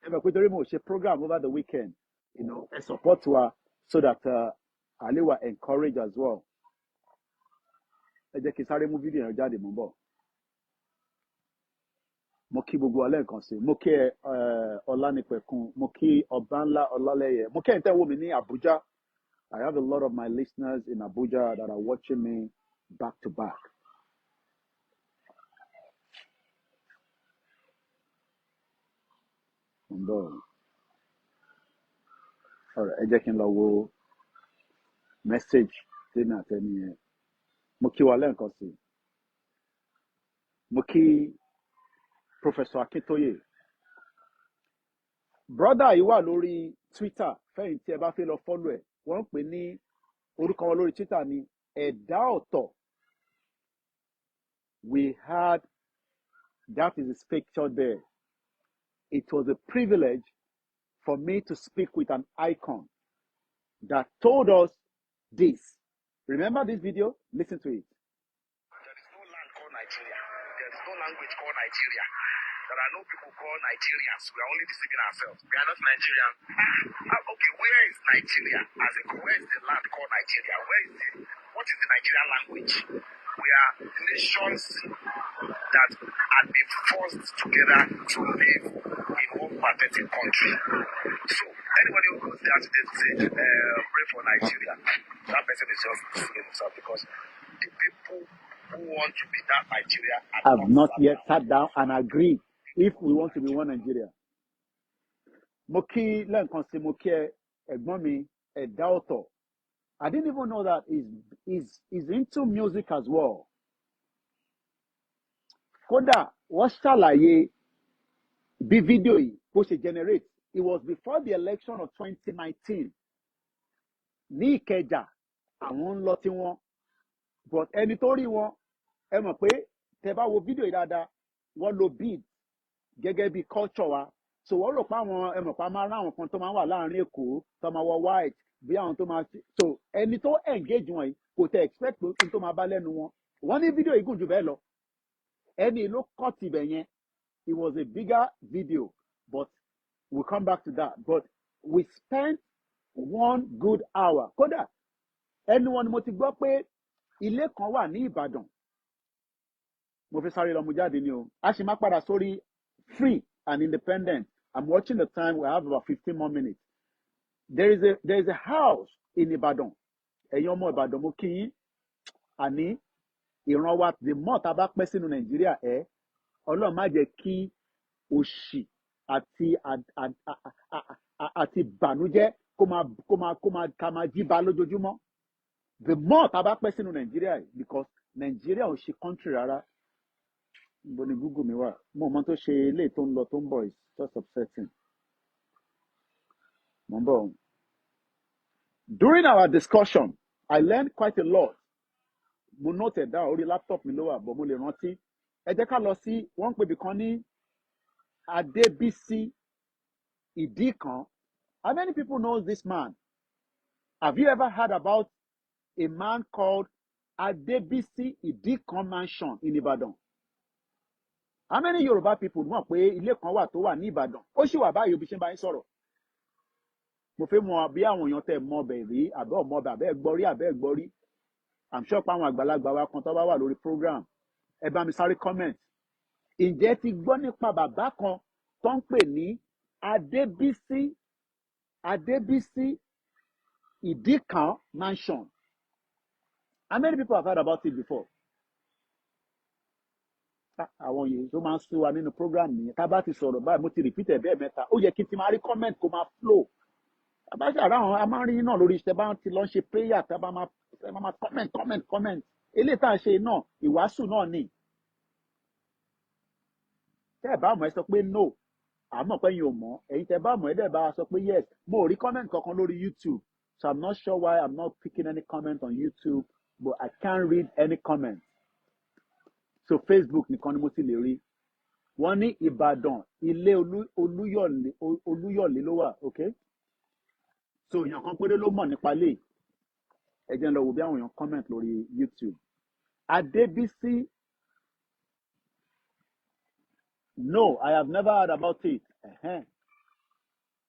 Speaker 1: Ẹ pé torí mo ṣe program over the weekend, ẹ support wa so that Ali were encouraged as well. Ẹ jẹ́ kí n sáré mú video yẹn jáde mú bọ̀. Mo kí gbogbo wa lẹ́ẹ̀kan sí. Mo kí Ọlánipẹ̀kun, mo kí Ọbánlá Ọlálẹ́yẹ, mo kí ẹ̀yin tẹ́ wò mí ní Abuja. I have a lot of my listeners in Abuja that are watching me back to back. All right, ẹ jẹ́ kí n lọ wo message tí mi àtẹni yẹn. Mo kí wa lẹ́ẹ̀kan sí. Mo kí Professor Akintoye. Brother yìí wà lórí Twitter, fẹ́yìn tí ẹ bá fẹ́ lọ follow ẹ̀. Wọ́n ń pè ní orúkọ wọn lórí Twitter ní Ẹ̀dá Ọ̀tọ̀. We had, that is his picture there. It was a privilege for me to speak with an icon that told us this. Remember this video? Listen to it.
Speaker 2: There is no land called Nigeria. There is no language called Nigeria. There are no people called Nigerians. We are only deceiving ourselves. We are not Nigerian. Okay, where is Nigeria? Where is the land called Nigeria? What is the Nigerian language? We are nations that had been forced together to live in one pathetic country. So anybody who goes there today to say, pray for Nigeria, that person is just fooling himself, because the people who want to be that Nigeria
Speaker 1: have not yet sat down and agreed if we want to be one Nigeria. Mo kí lẹ́ẹ̀kan sí, mo kí ẹ̀gbọ́n mi Ẹ̀dá Ọ̀tọ̀. I didn't even know that he's into music as well. Kódà wọ́n ṣàlàyé bí fídíò yìí bó ṣe generate. It was before the election of 2019. ní Ìkẹjà àwọn ń lọ tí wọn but ẹni tó rí wọn ẹ mọ̀ pé tẹ bá wo fídíò yìí dáadáa wọ́n lo bead gẹ́gẹ́ bí culture wa so wọ́n rò pé àwọn ẹ mọ̀ pé a máa rán àwọn kan tó máa wà láàrin Èkó tó máa wọ white bí àwọn tó máa so ẹni tó engage wọn yìí kò tẹ expect pé kí n tó máa bá lẹ́nu wọn wọ́n ní fídíò yìí gùn jù bẹ́ẹ̀ lọ ẹni ló cut ibẹ̀ yẹn it was a bigger video but we'll come back to that but we spent 1 good hour kódà ẹnu wọn ni mo ti gbọ́ pé ilé kan wà ní Ìbàdàn mo fi sáré lọ mú jáde ni o a sì máa padà sórí free and independent I'm watching the time we have about 15 more minutes there is a house in Ìbàdàn ẹ̀yin ọmọ Ìbàdàn mo kí yín àní ìran wa the more tá a bá pẹ́ sínú Nàìjíríà Ọlọ́run má jẹ́ kí òṣì àti ìbànújẹ́ ká máa jí ba lójoojúmọ́ the more tá a bá pẹ́ sínú Nàìjíríà because Nàìjíríà ò ṣe country rárá níbo ni Google mi wà mo mọ tó ṣe eléyìí tó ń lọ tó ń bọ̀ is just upsetting mo ń bọ̀. During our discussion I learned quite a lot mo note ẹ̀ down orí laptop mi ló wà bọ̀ mo lè rántí ẹ jẹ́ ká lọ sí wọ́n ń pè bìkan ní Adébísí Ìdíkan. How many people knows this man? Have you ever heard about a man called Adébísí Ìdíkan mansion in Ibadan? How many Yoruba people mọ̀ pé ilé kan wà tó wà ní Ìbàdàn? Ó sì wà báyìí bí ṣe ń bá yín sọ̀rọ̀. Mo fẹ́ mọ̀ bí àwọn èèyàn tẹ̀ mọ̀ bẹ̀ rí àbẹ́ ọmọ bẹ̀ àbẹ́ gbọ́rí. I'm sure pé àwọn àgbàlagbà wa kan tó bá wà lórí program. Ẹ bá mi sáré comment. Ǹjẹ́ ti gbọ́ nípa bàbá kan tó ń pè ní Adébísí Ìdíkan mansion? How many people have heard about it before? Àwọn yìí tó máa ń sú wa nínú program nìyẹn tá a bá ti sọ̀rọ̀ báyìí mo ti repeat ẹ̀ bẹ́ẹ̀ mẹ́ta ó yẹ kí n ti máa rí comment kó máa flow àbájá àwọn a máa ń rí náà lórí iṣẹ́ bá ti lọ ṣe prayer tá a bá máa comment eléyìí tá a ṣe náà ìwàásù náà ni tẹ́ ẹ̀ bá mọ̀ ẹ sọ pé no àmọ́ pé yín ò mọ̀ ẹ̀yin tẹ́ bá mọ̀ ẹ dẹ̀ bá sọ pé yes mo ò rí comment kankan lórí YouTube so I'm not sure why I'm not picking any comment on YouTube but I can't read any comment. So Facebook nìkan ni mo ti lè rí wọ́n ní Ìbàdàn ilé Olúyọ̀lé ló wà okay so èèyàn kan péré ló mọ̀ nípa lè ẹ jẹ́ n lọ wo bí àwọn èèyàn comment lórí YouTube Adébísí no I have never heard about it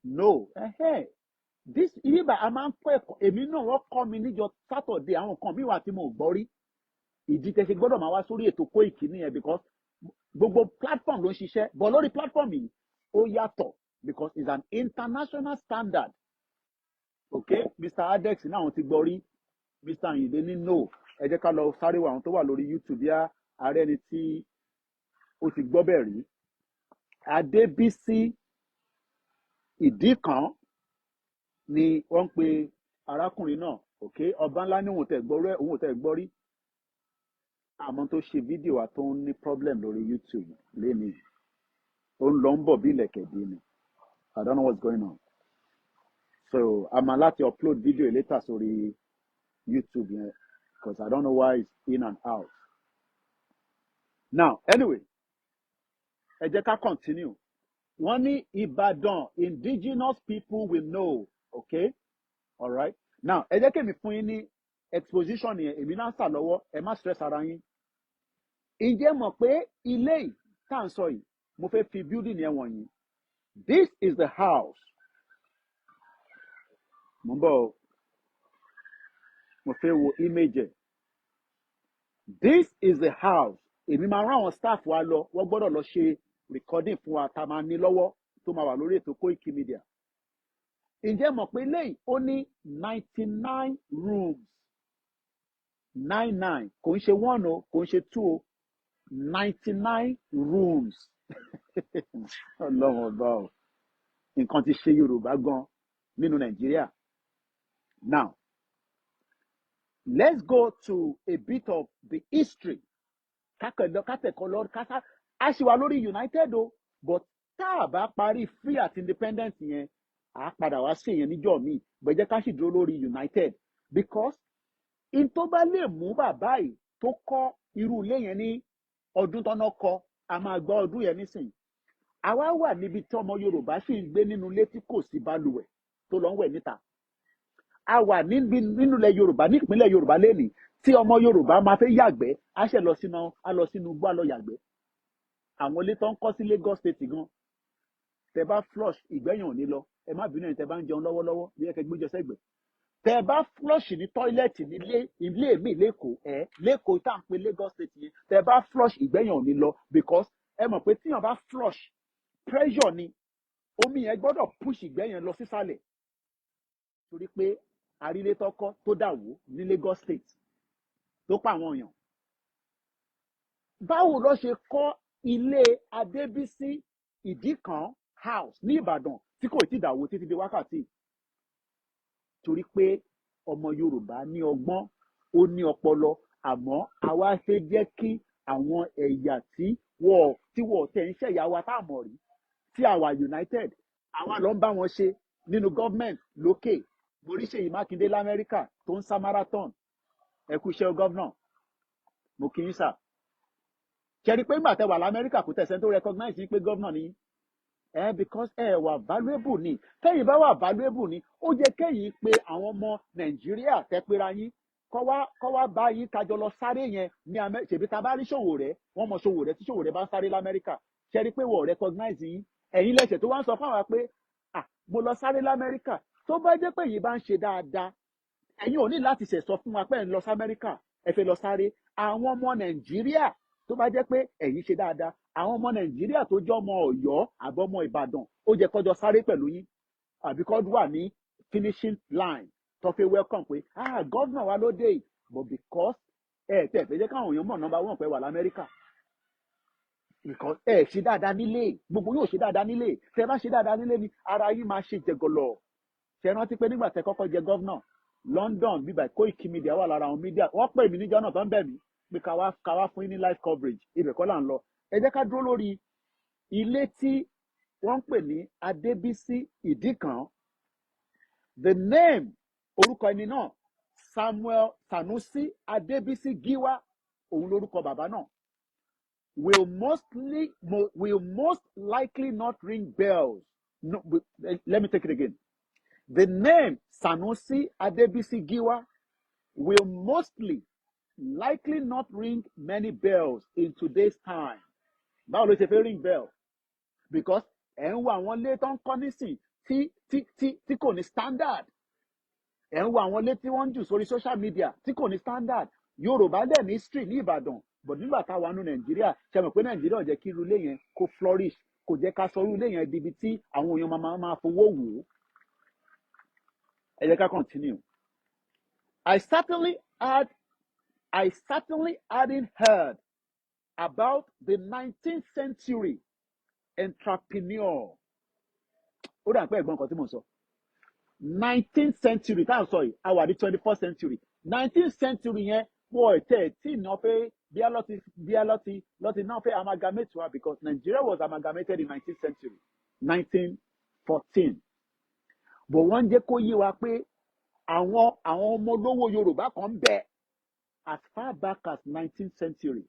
Speaker 1: no this ìbá a máa ń kọ́ ẹ̀kọ́ èmi náà wọ́n kọ́ mi níjọ́ Saturday àwọn kan mi wà tí mo gbọ́ rí ìdí tẹ́ ṣe gbọ́dọ̀ máa wá sórí ètò Koiki nìyẹn because gbogbo platform ló ń ṣiṣẹ́ but lórí platform yìí ó yàtọ̀ because it's an international standard okay Mr. Adex náà àwọn ti gbọ́ rí Mr. Ayinde ní no ẹ jẹ́ ká lọ sáré wà àwọn tó wà lórí YouTube yá ààrẹ ni tí ó ti gbọ́ bẹ̀ rí Adébísí Ìdíkan ni wọ́n ń pe arákùnrin náà okay ọba ńlá ní òun tẹ̀ gbọ́ rí àmọ́ tó ṣe fídíò wa tó ń ní problem lórí YouTube lénìí ó ń lọ ń bọ̀ bí ilẹ̀kẹ̀dé ni I don't know what's going on so I'm allowed to upload video later sórí YouTube yẹn because I don't know why it's in and out now anyway ẹ jẹ́ ká continue wọ́n ní Ìbàdàn indigenous people will know okay all right now ẹ jẹ́ kémi fún yín ní exposition yẹn èmi náà sà lọ́wọ́ ẹ má stress ara yín ǹjẹ́ mọ̀ pé ilé yìí tá à ń sọ yìí mo fẹ́ fi building yẹn wọ̀nyí this is the house mo ń bọ̀ mo fẹ́ wo image ẹ̀ this is the house èmi máa rán àwọn staff wa lọ wọ́n gbọ́dọ̀ lọ ṣe recording fún wa tá a máa ní lọ́wọ́ tó máa wà lórí ètò Koikimedia ǹjẹ́ mọ̀ pé ilé yìí ó ní 99 rooms 99 kò ń ṣe 1 o kò ń ṣe 2 o 99 rooms ọlọ́run ọba o nǹkan ti ṣe Yorùbá gan nínú Nàìjíríà now let's go to a bit of the history kátẹ̀kọ́ lọ kásá a ṣì wà lórí United o but tá a bá parí free at independence yẹn a padà wá sí èèyàn níjọ́ míì bẹ̀jẹ̀ ká sì dúró lórí united because in tó bá lè mú bàbá yìí tó kọ́ irú ilé yẹn ní ọdún tọ́nà kọ a máa gbọ́ ọdún yẹn nísìnyí àwa wà níbi tí ọmọ yorùbá sì ń gbé nínú ilé tí kò sí balùwẹ̀ tó lọ ń wẹ̀ níta a wà nínú ilẹ̀ yorùbá nípínlẹ̀ yorùbá lénìí tí ọmọ yorùbá máa fẹ́ yàgbẹ́ á ṣe lọ sínú igbó á lọ yàgbẹ́ àwọn ilé tó ń kọ́ sí Lagos State gan tẹ bá flush ìgbẹ́yàn ò ní lọ ẹ má bínú ẹni tẹ bá ń jẹun lọ́wọ́lọ́wọ́ bí ẹ kẹ gbéjọ sẹ́gbẹ̀ẹ́ tẹ bá flush ní tọ́ílẹ̀tì nílé ilé mi lẹ́kọ̀ọ́ tá à ń pe Lagos State yẹn tẹ bá flush ìgbẹ́yàn ò ní lọ because ẹ mọ̀ pé tíyàn bá flush pressure ni omi yẹn gbọ́dọ̀ push ìgbẹ́yàn lọ sísàlẹ̀ torí pé àrílétọ́kọ́ tó dàwó ní Lagos State tó pa àwọn èèyàn báwo ló ṣe kọ́ ilé Adébísí Ìdíkàn house ní Ìbàdàn tí kò tí dàwó títí di wákàtí torí pé ọmọ Yorùbá ní ọgbọ́n ó ní ọpọlọ àmọ́ àwa fẹ́ jẹ́ kí àwọn ẹ̀yà tí wọ́n tẹ̀ ń ṣẹ̀yà wa tá a mọ̀ rí tí àwa united àwa lọ ń bá wọn ṣe nínú gọ́ọ̀mẹ̀ntì lókè Ṣèyí Mákindé l'Amẹ́ríkà tó ń sá marathon ẹ kú iṣẹ́ gọ́vnà mo kì í sà ṣẹ́rí pé ńgbà tẹ́ wà l'Amẹ́ríkà kò tẹ̀sẹ̀ tó recognize yín pé gọ́vnà ni because ẹ wà valuable ni kẹ́yìn bá wà valuable ni ó jẹ́ kẹ́yìn pé àwọn ọmọ Nàìjíríà tẹ́pẹ́ra yín kọ́ wá bá yín kájọ lọ sáré yẹn ní ṣèbí ta bá rí Ṣòwòrẹ́ wọ́n mọ Ṣòwòrẹ́ tí Ṣòwòrẹ́ bá ń sáré l'Amẹ́ríkà ṣẹ́rí pé wọ́n recognize yín ẹ̀yin lẹ́sẹ̀ tó wá ń sọ fáwọn pé mo lọ sáré l'Amẹ́ríkà tó bá jẹ́ pé yìí bá ń ṣe dáadáa ẹ̀yin ò ní láti ṣẹ̀sọ fún wa pé ẹ̀ ń lọ sí Amẹ́ríkà ẹ fẹ́ lọ sáré àwọn ọmọ Nàìjíríà tó bá jẹ́ pé ẹ̀yin ṣe dáadáa àwọn ọmọ Nàìjíríà tó jẹ́ ọmọ Ọ̀yọ́ àbọ̀mọ Ìbàdàn ó jẹ́ kọjọ sáré pẹ̀lú yín àbí kọ́ wà ní finishing line tó fi welcome pé gọ́vnà wa ló dé but because tẹ̀ fẹ́ jẹ́ káwọn èèyàn mọ̀ nọ́mbà wọn pé wà l'Amẹ́ríkà because ṣe dáadáa nílé gbogbo yóò ṣe dáadáa nílé tẹ bá ṣe dáadáa nílé ni ara yín máa ṣe jẹgọlọ ṣe rántí pé nígbà tẹ kọ́kọ́ jẹ gọ́vnà London bíbá Koikimedia wà lára àwọn mídíà wọ́n pè mí níjọ́ náà tó ń bẹ̀ mí pé ká wá fún yín ní live coverage ibẹ̀ kọ́ là ń lọ ẹ jẹ́ ká dúró lórí ilé tí wọ́n ń pè ní Adébísí Ìdíkàn the name orúkọ ẹni náà Samuel Sanusi Adébísí Gíwá òun lórúkọ bàbá náà will most likely not ring bells. No, let me take it again. The name Sanusi Adébísí Gíwá will mostly likely not ring many bells in today's time. Báwo ló ṣe fẹ́ ring bell? Because ẹ̀ ń wo àwọn ilé tó ń kọ́ nísìn tí kò ní standard. Ẹ̀ ń wo àwọn ilé tí wọ́n ń jù sórí social media tí kò ní standard. Yorùbá dẹ̀ ní street ní Ìbàdàn. But nígbà táwa nú Nàìjíríà ṣe mọ̀ pé Nàìjíríà ò jẹ́ kí irú ilé yẹn kó flourish kò jẹ́ ká sọ irú ilé yẹn di ibi tí àwọn èèyàn máa fowó wò ó. Ẹ jẹ́ ká continue. I certainly hadn't heard about the 19th century entrepreneur. Ó dà pé ẹ̀gbọ́n kan tí mo sọ. 19th century tá à ń sọ yìí a wà ní 21st century. 19th century yẹn wọ́n tí ìná pé bí a lọ́ti náà fẹ́ amalgamate wa because Nigeria was amalgamated in 19th century 1914. But wọ́n jẹ́ kó yé wa pé àwọn ọmọ olówó Yorùbá kan bẹ as far back as 19th century.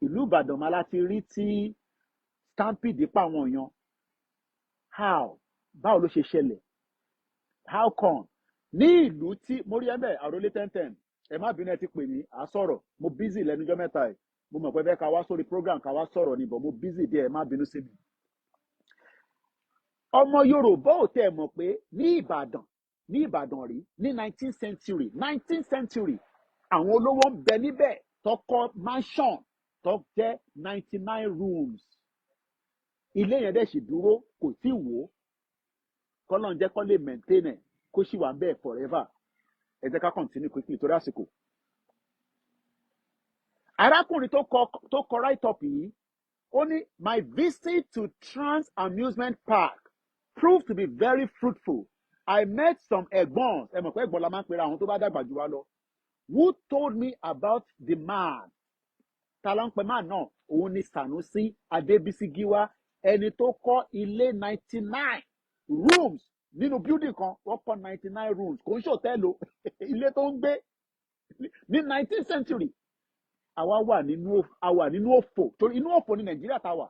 Speaker 1: Ìlú Ìbàdàn máa láti rí tí stampede pa àwọn èèyàn. Báwo ló ṣe ṣẹlẹ̀? How come? Ní ìlú tí mo rí ẹ̀bẹ̀ àròlé 1010 ẹ má bínú ẹ ti pè mí à sọ̀rọ̀ mo busy lẹ́nujọ́ mẹ́ta ẹ̀ mo mọ̀ pé bẹ́ẹ̀ ká wá sórí program ká wá sọ̀rọ̀ ni but mo busy díẹ̀ ẹ má bínú sí mi. Ọmọ Yorùbá ò tẹ̀ mọ̀ pé ní Ìbàdàn rí ní 19th century àwọn olówó ń bẹ níbẹ̀ tó kọ́ mansion tó jẹ́ 99 rooms. Ilé yẹn dẹ̀ sì dúró kò tí wò ó kọ́lọ́n jẹ́ kó lè maintain ẹ̀ kó sì wà bẹ́ẹ̀ forever. Ẹ jẹ́ ká continue quickly torí àsìkò. Arákùnrin tó kọ write up yìí ó ní my visit to Trans Amusement Park proved to be very fruitful. I met some ẹ̀gbọ́n ẹ mọ̀ pé ẹ̀gbọ́n la máa ń pera àwọn tó bá dàgbà jù wá lọ who told me about the man. Ta ló ń pè man náà òun ni Sanusi Adébísí Gíwá ẹni tó kọ́ ilé 99 rooms nínú building kan wọ́n kọ́ 99 rooms kò ń ṣòtẹ́ẹ̀lì o ilé tó ń gbé ní 19th century àwa wà nínú òfò torí inú òfò ní Nàìjíríà tá wà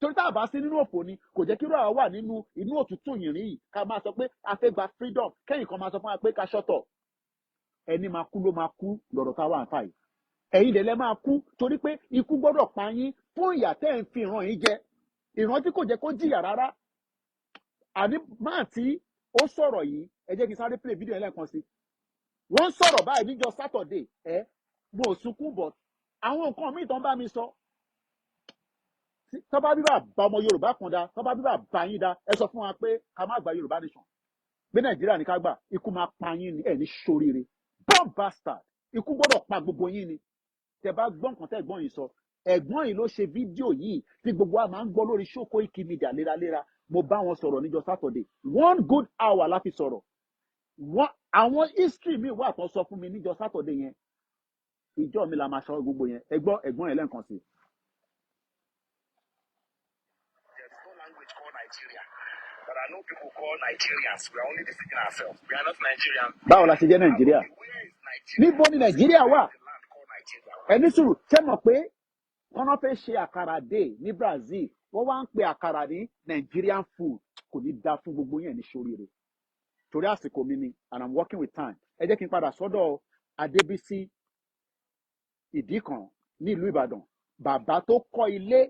Speaker 1: torí tá a bá sí nínú òfò ni kò jẹ́ kí irú àwa wà nínú inú òtútù yìnrìn yìí ká máa sọ pé a fẹ́ gba freedom kẹ́yìn kan máa sọ fún wa pé ká ṣọ́tọ̀ ẹni máa kú ló máa kú lọ́rọ̀ táwa ń fà yìí ẹ̀yin dẹ̀ lẹ́ máa kú torí pé ikú gbọ́dọ̀ pa yín fún ìyà tẹ́ ẹ̀ ń fi ìran yín jẹ ìran tí kò jẹ́ kó jìyà rárá àní máà tí ó sọ̀rọ̀ yìí ẹ jẹ́ kí n sáré play video ẹlẹ́ẹ̀kan sí wọ́n sọ̀rọ̀ báyìí níjọ́ Saturday mo ò sunkún bọ̀ àwọn nǹkan míì tán bá mi sọ tọ́ba bíbà bá ọmọ Yorùbá kan dá tọ́ba bíbà bá yín dá ẹ sọ fún wa pé ká má gba Yorùbá nation gbé Nàìjíríà ní ká gbà ikú máa pa yín ní ẹ̀ ní ṣoríire bomb bastard ikú gbọ́dọ̀ pa gbogbo yín ni tẹ́ bá gbọ́ nǹkan tẹ́ gbọ́n yìí sọ ẹ̀gbọ́n yìí ló ṣe fídíò yìí tí gbogbo wa máa ń gbọ́ lórí show Koikimedia léraléra mo bá wọn sọ̀rọ̀ níjọ́ Saturday 1 good hour la fi sọ̀rọ̀ àwọn history mi wà tó sọ fún mi níjọ́ Saturday yẹn ìjọ mi la máa sọ gbogbo yẹn ẹ̀gbọ́n yẹn lẹ́ǹkan sí.
Speaker 2: But I know people call Nigerians. We are only deceiving ourselves. We are not Nigerians.
Speaker 1: Báwo la ṣe jẹ́ Nàìjíríà? Níbo ni Nàìjíríà wà? Ẹni sùúrù ṣé mọ̀ pé kọ́nà fẹ́ ṣe àkàrà dé ní Brazil wọ́n wá ń pe àkàrà ní Nigerian food kò ní da fún gbogbo yẹn ní ṣoríire. Torí àsìkò mi ni and I'm working with time. Ẹ jẹ́ kí n padà sọ́dọ̀ Adébísí Ìdíkan ní ìlú Ìbàdàn. Bàbá tó kọ́ ilé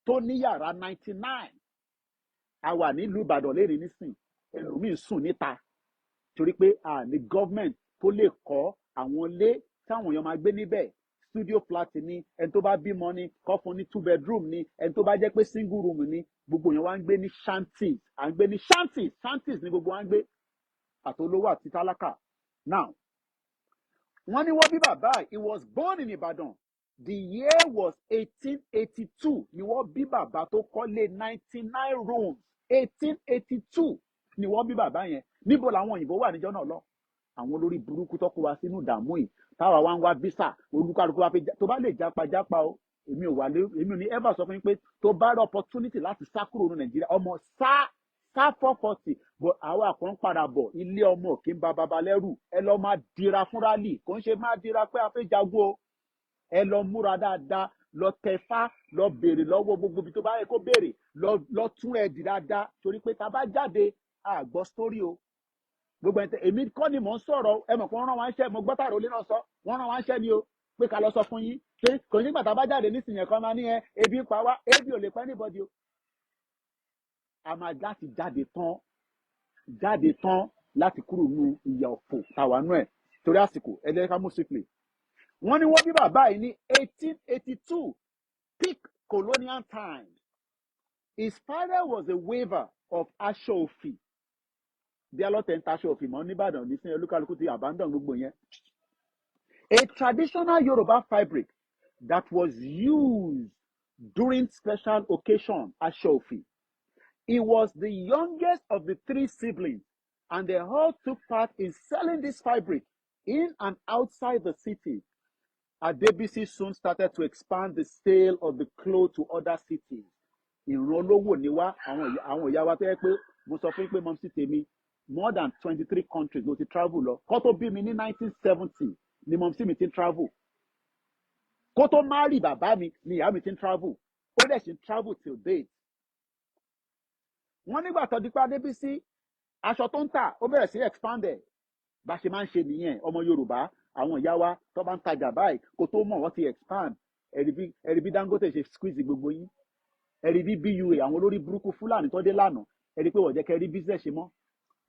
Speaker 1: tó ní yàrá 99. A wà nílùú Ìbàdàn lérè nísìn ẹlòmíín sùn níta torí pé ní gọ́ọ̀mẹ̀ntì tó lè kọ́ àwọn ilé táwọn èèyàn máa gbé níbẹ̀ studio flat ni ẹni tó bá bímọ ni kọ́ fún ní 2 bedroom ni ẹni tó bá jẹ́ pé single room ni gbogbo èèyàn wá ń gbé ní shanties à ń gbé ní shanties ni gbogbo wa ń gbé àtolówó àti tálákà. Now wọ́n ní wọ́n bí bàbá he was born in Ìbàdàn the year was 1882 ni wọ́n bí bàbá tó kọ́lé 99 rooms 1882 ni wọ́n bí bàbá yẹn níbo làwọn òyìnbó wà níjọ́ náà lọ àwọn olórí burúkú tó kó wa sínú ìdààmú yìí táwa wá ń wá visa olúkálukú wa pé tó bá lè jápa o èmi ò ní ever sọ fún yín pé tó bá rí opportunity láti sá kúrò ní Nàìjíríà ọmọ sá 440 but àwa kan padà bọ̀ ilé ọmọ kì í ba baba lẹ́rù ẹ lọ máa dira fún rally kò ń ṣe máa dira pé a fẹ́ jagun o ẹ lọ múra dáadáa lọ tẹfá lọ béèrè lọ́wọ́ gbogbo ibi tó bá yẹ kó béèrè lọ tún ẹ dì dáadáa torí pé tá a bá jáde àgbọ̀ story o gbogbo ẹ̀ èmi kọ́ ni mò ń sọ̀rọ̀ ẹ mọ̀ pé wọ́n rán wa ń ṣẹ́ mo gbọ́ tààrà olè náà sọ wọ́n rán wa ń ṣẹ́ ni o pé ká lọ sọ fún yín pé kò nígbà tá a bá jáde nísìnyẹn kan máa ní ebi pa wá ebi ò lè pa anybody o a máa láti jáde tán láti kúrò nínú ìyà òfò tàwa nú ẹ̀ torí àsìkò ẹ jẹ́ ká mú sípìlì. Wọ́n ní wọ́n bí bàbá yìí ní 1882 peak colonial times. His father was a weaver of aṣọ òfì. Bí alọ́tẹ̀ ń taṣọ òfì mọ́ nìbàdàn ní sin olúkálukú ti abandon gbogbo yẹn. A traditional Yoruba fabric that was used during special occasion aṣọ òfì. He was the youngest of the 3 siblings and they all took part in selling this fabric in and outside the city. Adébísí soon started to expand the sale of the clothes to other cities. Ìran olówó ni wá àwọn ìyá wa tó yẹ pé mo sọ fún pé mom sí tèmi more than 23 countries ló ti travel lọ. Kó tó bí mi ní 1970 ni mom sí mi ti travel. Kó tó marry bàbá mi ni ìyá mi ti travel. Ó dẹ̀ ṣe travel till date. Wọ́n nígbà tó di pé Adébísí aṣọ tó ń tà ó bẹ̀rẹ̀ sí expanded. Bá ṣe máa ń ṣe nìyẹn ọmọ Yorùbá àwọn ìyá wa tó bá ń tajà báyìí kó tó mọ̀ wọ́n ti expand ẹ̀rí bí Dangote ṣe squeeze gbogbo yín ẹ̀rí bí BUA àwọn olórí burúkú Fúlàní tó dé lánàá ẹ̀rí pé wọ́n jẹ́ kẹ́ rí business ṣe mọ́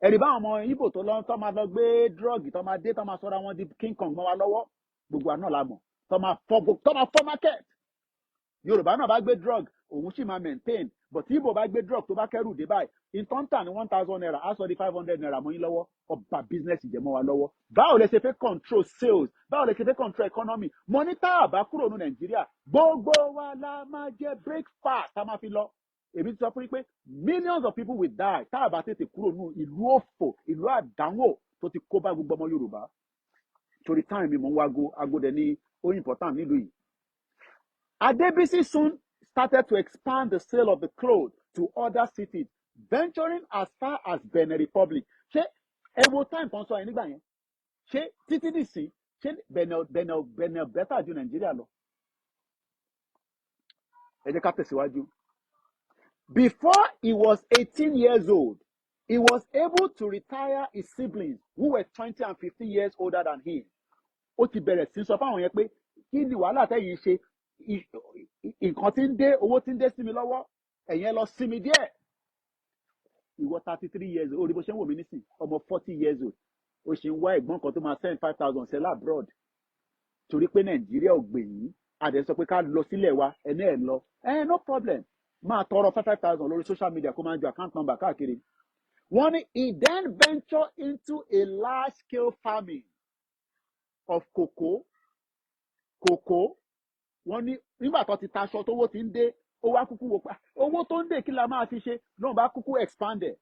Speaker 1: ẹ̀rí báwọn ọmọ Ìgbò tó máa lọ gbé drug tó máa dé tó máa sọ́ra wọn di King Kong mọ́ wa lọ́wọ́ gbogbo àná la mọ̀ tó máa fọ́ market Yorùbá náà bá gbé drug òun sì máa maintain but tí Ìgbò bá gbé drug tó bá kẹ́rù dé báyìí ìtọ́ntà ní 1,000 naira á sọ di 500 naira mọ́ yín lọ́wọ́ ọba business jẹ́ mọ́ wa lọ́wọ́ báwo lè ṣe fẹ́ control sales báwo lè ṣe fẹ́ control economy mọ́nítà àbá kúrò ní Nàìjíríà gbogbo wa la máa jẹ breakfast tá a máa fi lọ èmi ti sọ fún yín pé millions of people will die tá àbá tètè kúrò ní ìlú òfò ìlú àdánwò tó ti kó bá gbogbo ọmọ Yorùbá torí time mi mò ń wá ago dẹ̀ ní ó important nílùú yìí. Adébísí soon started to expand the sale of the clothes to other cities venturing as far as Benin Republic. Ṣé ẹ wo time kan sọ yẹn nígbà yẹn? Ṣé títí dìsín ṣé Benin better ju Nàìjíríà lọ? Ẹ jẹ́ ká tẹ̀síwájú. Before he was 18 years old, he was able to retire his siblings who were 20 and 15 years older than him. Ó ti bẹ̀rẹ̀ sí sọ fáwọn yẹn pé kí ni wàhálà tẹ́yìn ṣe, nǹkan tí ń dé, owó tí ń dé sí mi lọ́wọ́, ẹ̀yin lọ sí mi díẹ̀. Ìwọ 33 years old, orí bó ṣe ń wò mí nísìn, ọmọ 40 years old, ó ṣe ń wá ẹ̀gbọ́n kan tó máa send 5,000 sell abroad. Torí pé Nàìjíríà ò gbè yín, àdé sọ pé ká lọ sílẹ̀ wa, ẹni ẹ̀ lọ. No problem. Máa tọrọ 5,000 lórí social media kó máa ju account number káàkiri. Wọ́n ní he then ventured into a large scale farming of cocoa. Wọ́n ní nígbà tó ti taṣọ tówó ti ń dé, ó wá kúkú wò pa owó tó ń dé kí la máa fi ṣe, náà bá kúkú expanded.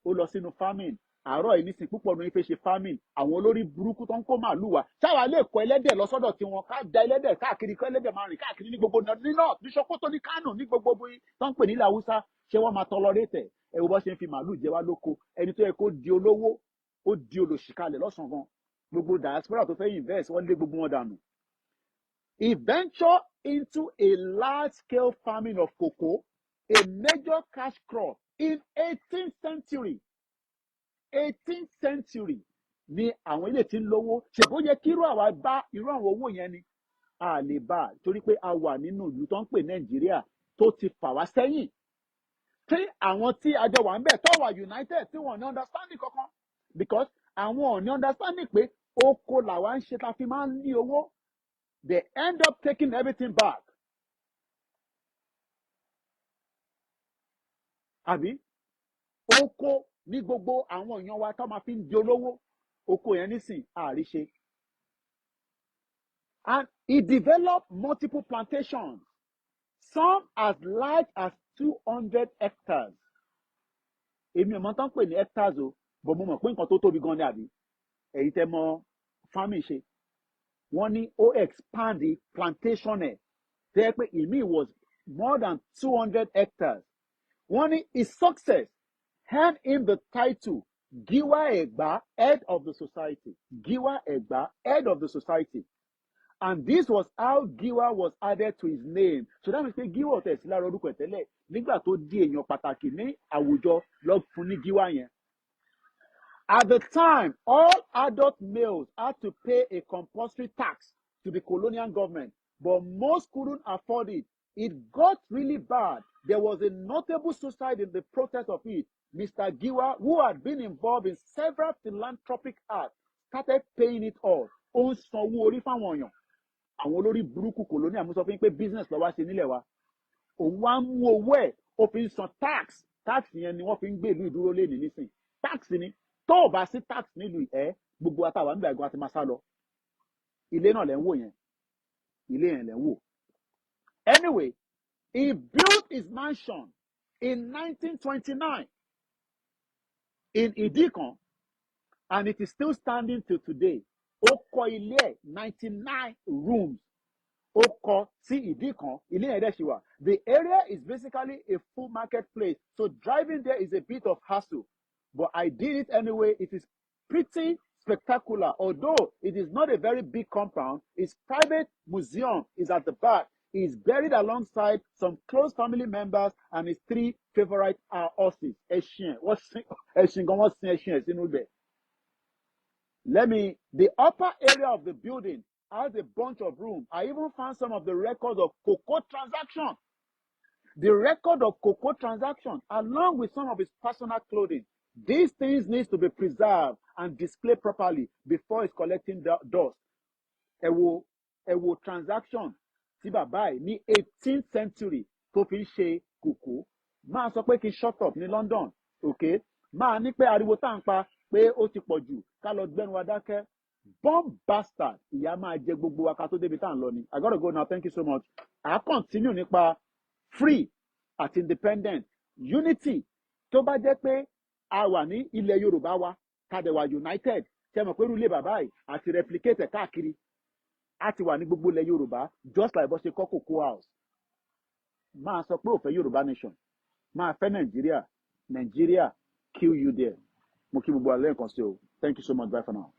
Speaker 1: Ó lọ sínú farming. Àárọ̀ yìí nísìn púpọ̀ ní fẹ́ ṣe farming. Àwọn olórí burúkú tó ń kó màálù wá. Ṣáwa lè kọ ẹlẹ́dẹ̀ lọ sọ́dọ̀ tiwọn, ká da ẹlẹ́dẹ̀ káàkiri, kọ́ ẹlẹ́dẹ̀ máa rìn káàkiri ní gbogbo ní north, ní Sokoto, ní Kano, ní gbogbo bí tó ń pè nílẹ̀ Haúsá. Ṣé wọ́n máa tolerate? Ẹ wo bó ṣe ń fi màálù jẹ wá lóko. Ẹni tó yẹ kó di olówó, ó di olòṣìkalẹ̀ lọ́sàn-án gan. Gbogbo diaspora tó fẹ́ invest, wọ́n lé gbogbo wọn dànù. He ventured into a large-scale farming of cocoa, a major cash crop in 18th century. 18th century ni àwọn ilé tí ń lówó. Ṣèbó yẹ kí irú àwa bá irú àwọn owó yẹn ni? A lè bá torí pé a wà nínú ìlú tó ń pè Nàìjíríà tó ti fà wá sẹ́yìn. Tí àwọn tí a jọ wà ń bẹ̀ tó wà united tí wọ́n ní understanding kankan, because àwọn ò ní understanding pé oko làwa ń ṣe ta fi máa ń ní owó. They end up taking everything back. Àbí? Oko ní gbogbo àwọn èèyàn wa tó máa fi ń di olówó. Oko yẹn nísìn àríṣe. And he developed multiple plantations, some as large as 200 hectares. Èmi ò mọ̀ tán pè ní hectares o, but mo mọ̀ pé nǹkan tó tóbi gan ni àbí. Èyí tẹ́ mọ̀ farming ṣe. Wọ́n ní ó expand the plantation ẹ̀. Tẹ́ pé ìmí was more than 200 hectares. Wọ́n ní his success earned him the title Giwa Egba, head of the society. Giwa Egba, head of the society. And this was how Giwa was added to his name. So that means pé Giwa ọ̀tẹ̀ sí lára orúkọ ìtẹ́lẹ̀ nígbà tó di èèyàn pàtàkì ní àwùjọ lọ fún ní Giwa yẹn. At the time, all adult males had to pay a compulsory tax to the colonial government, but most couldn't afford it. It got really bad. There was a notable suicide in the process of it. Mr. Giwa, who had been involved in several philanthropic acts, started paying it off. Ó ń sanwó orí fáwọn èèyàn. Àwọn olórí burúkú colonial mú sọ fún yín pé business ló wá ṣe nílẹ̀ wa. Òun wá ń mú owó ẹ̀, ó fi ń san tax. Tax yẹn ni wọ́n fi ń gbé ìlú ìdúró lénìí nísìn. Tax ni. Tó o bá sí tax nílùú gbogbo àtàwọn àgbà ẹ̀gbọ́n àti máa sá lọ. Ilé náà lẹ́ ń wò yẹn. Ilé yẹn lẹ́ ń wò. Anyway, he built his mansion in 1929 in Idikan, and it is still standing till today. Ó kọ́ ilé ẹ̀ 99 rooms. Ó kọ́ sí Idikan, ilé yẹn dẹ̀ ṣì wà. The area is basically a full marketplace, so driving there is a bit of hassle. But I did it anyway. It is pretty spectacular. Although it is not a very big compound, his private museum is at the back. He is buried alongside some close family members and his 3 favorite horses. The upper area of the building has a bunch of rooms. I even found some of the records of cocoa transactions. The record of cocoa transactions, along with some of his personal clothing. These things need to be preserved and displayed properly before it's collecting dust. Ẹ wo transaction tí bàbá ẹ̀ ní 18th century tó fi ń ṣe kòkó. Máa sọ pé kí n shut up ní London, okay? Máa ní pé ariwo tá ń pa pé ó ti pọ̀ jù ká lọ gbẹ́nu wa dákẹ́. Bomb bastard, ìyá máa jẹ gbogbo wa ká tó débi tá ń lọ ni. I gotta go now, thank you so much. I continue nípa free àti independent unity tó bá jẹ́ pé a wà ní ilẹ̀ Yorùbá wa tàdé wà united ṣe mọ̀ pé irú ilé bàbá yìí àti replicate káàkiri a ti wà ní gbogbo ilẹ̀ Yorùbá just like bó ṣe kọ́ Cocoa House. Máa sọ pé ó fẹ́ Yorùbá nation, máa fẹ́ Nàìjíríà, Nigeria kill you there. Mo kí gbogbo alẹ́ nǹkan sí o. Thank you so much. Bye for now.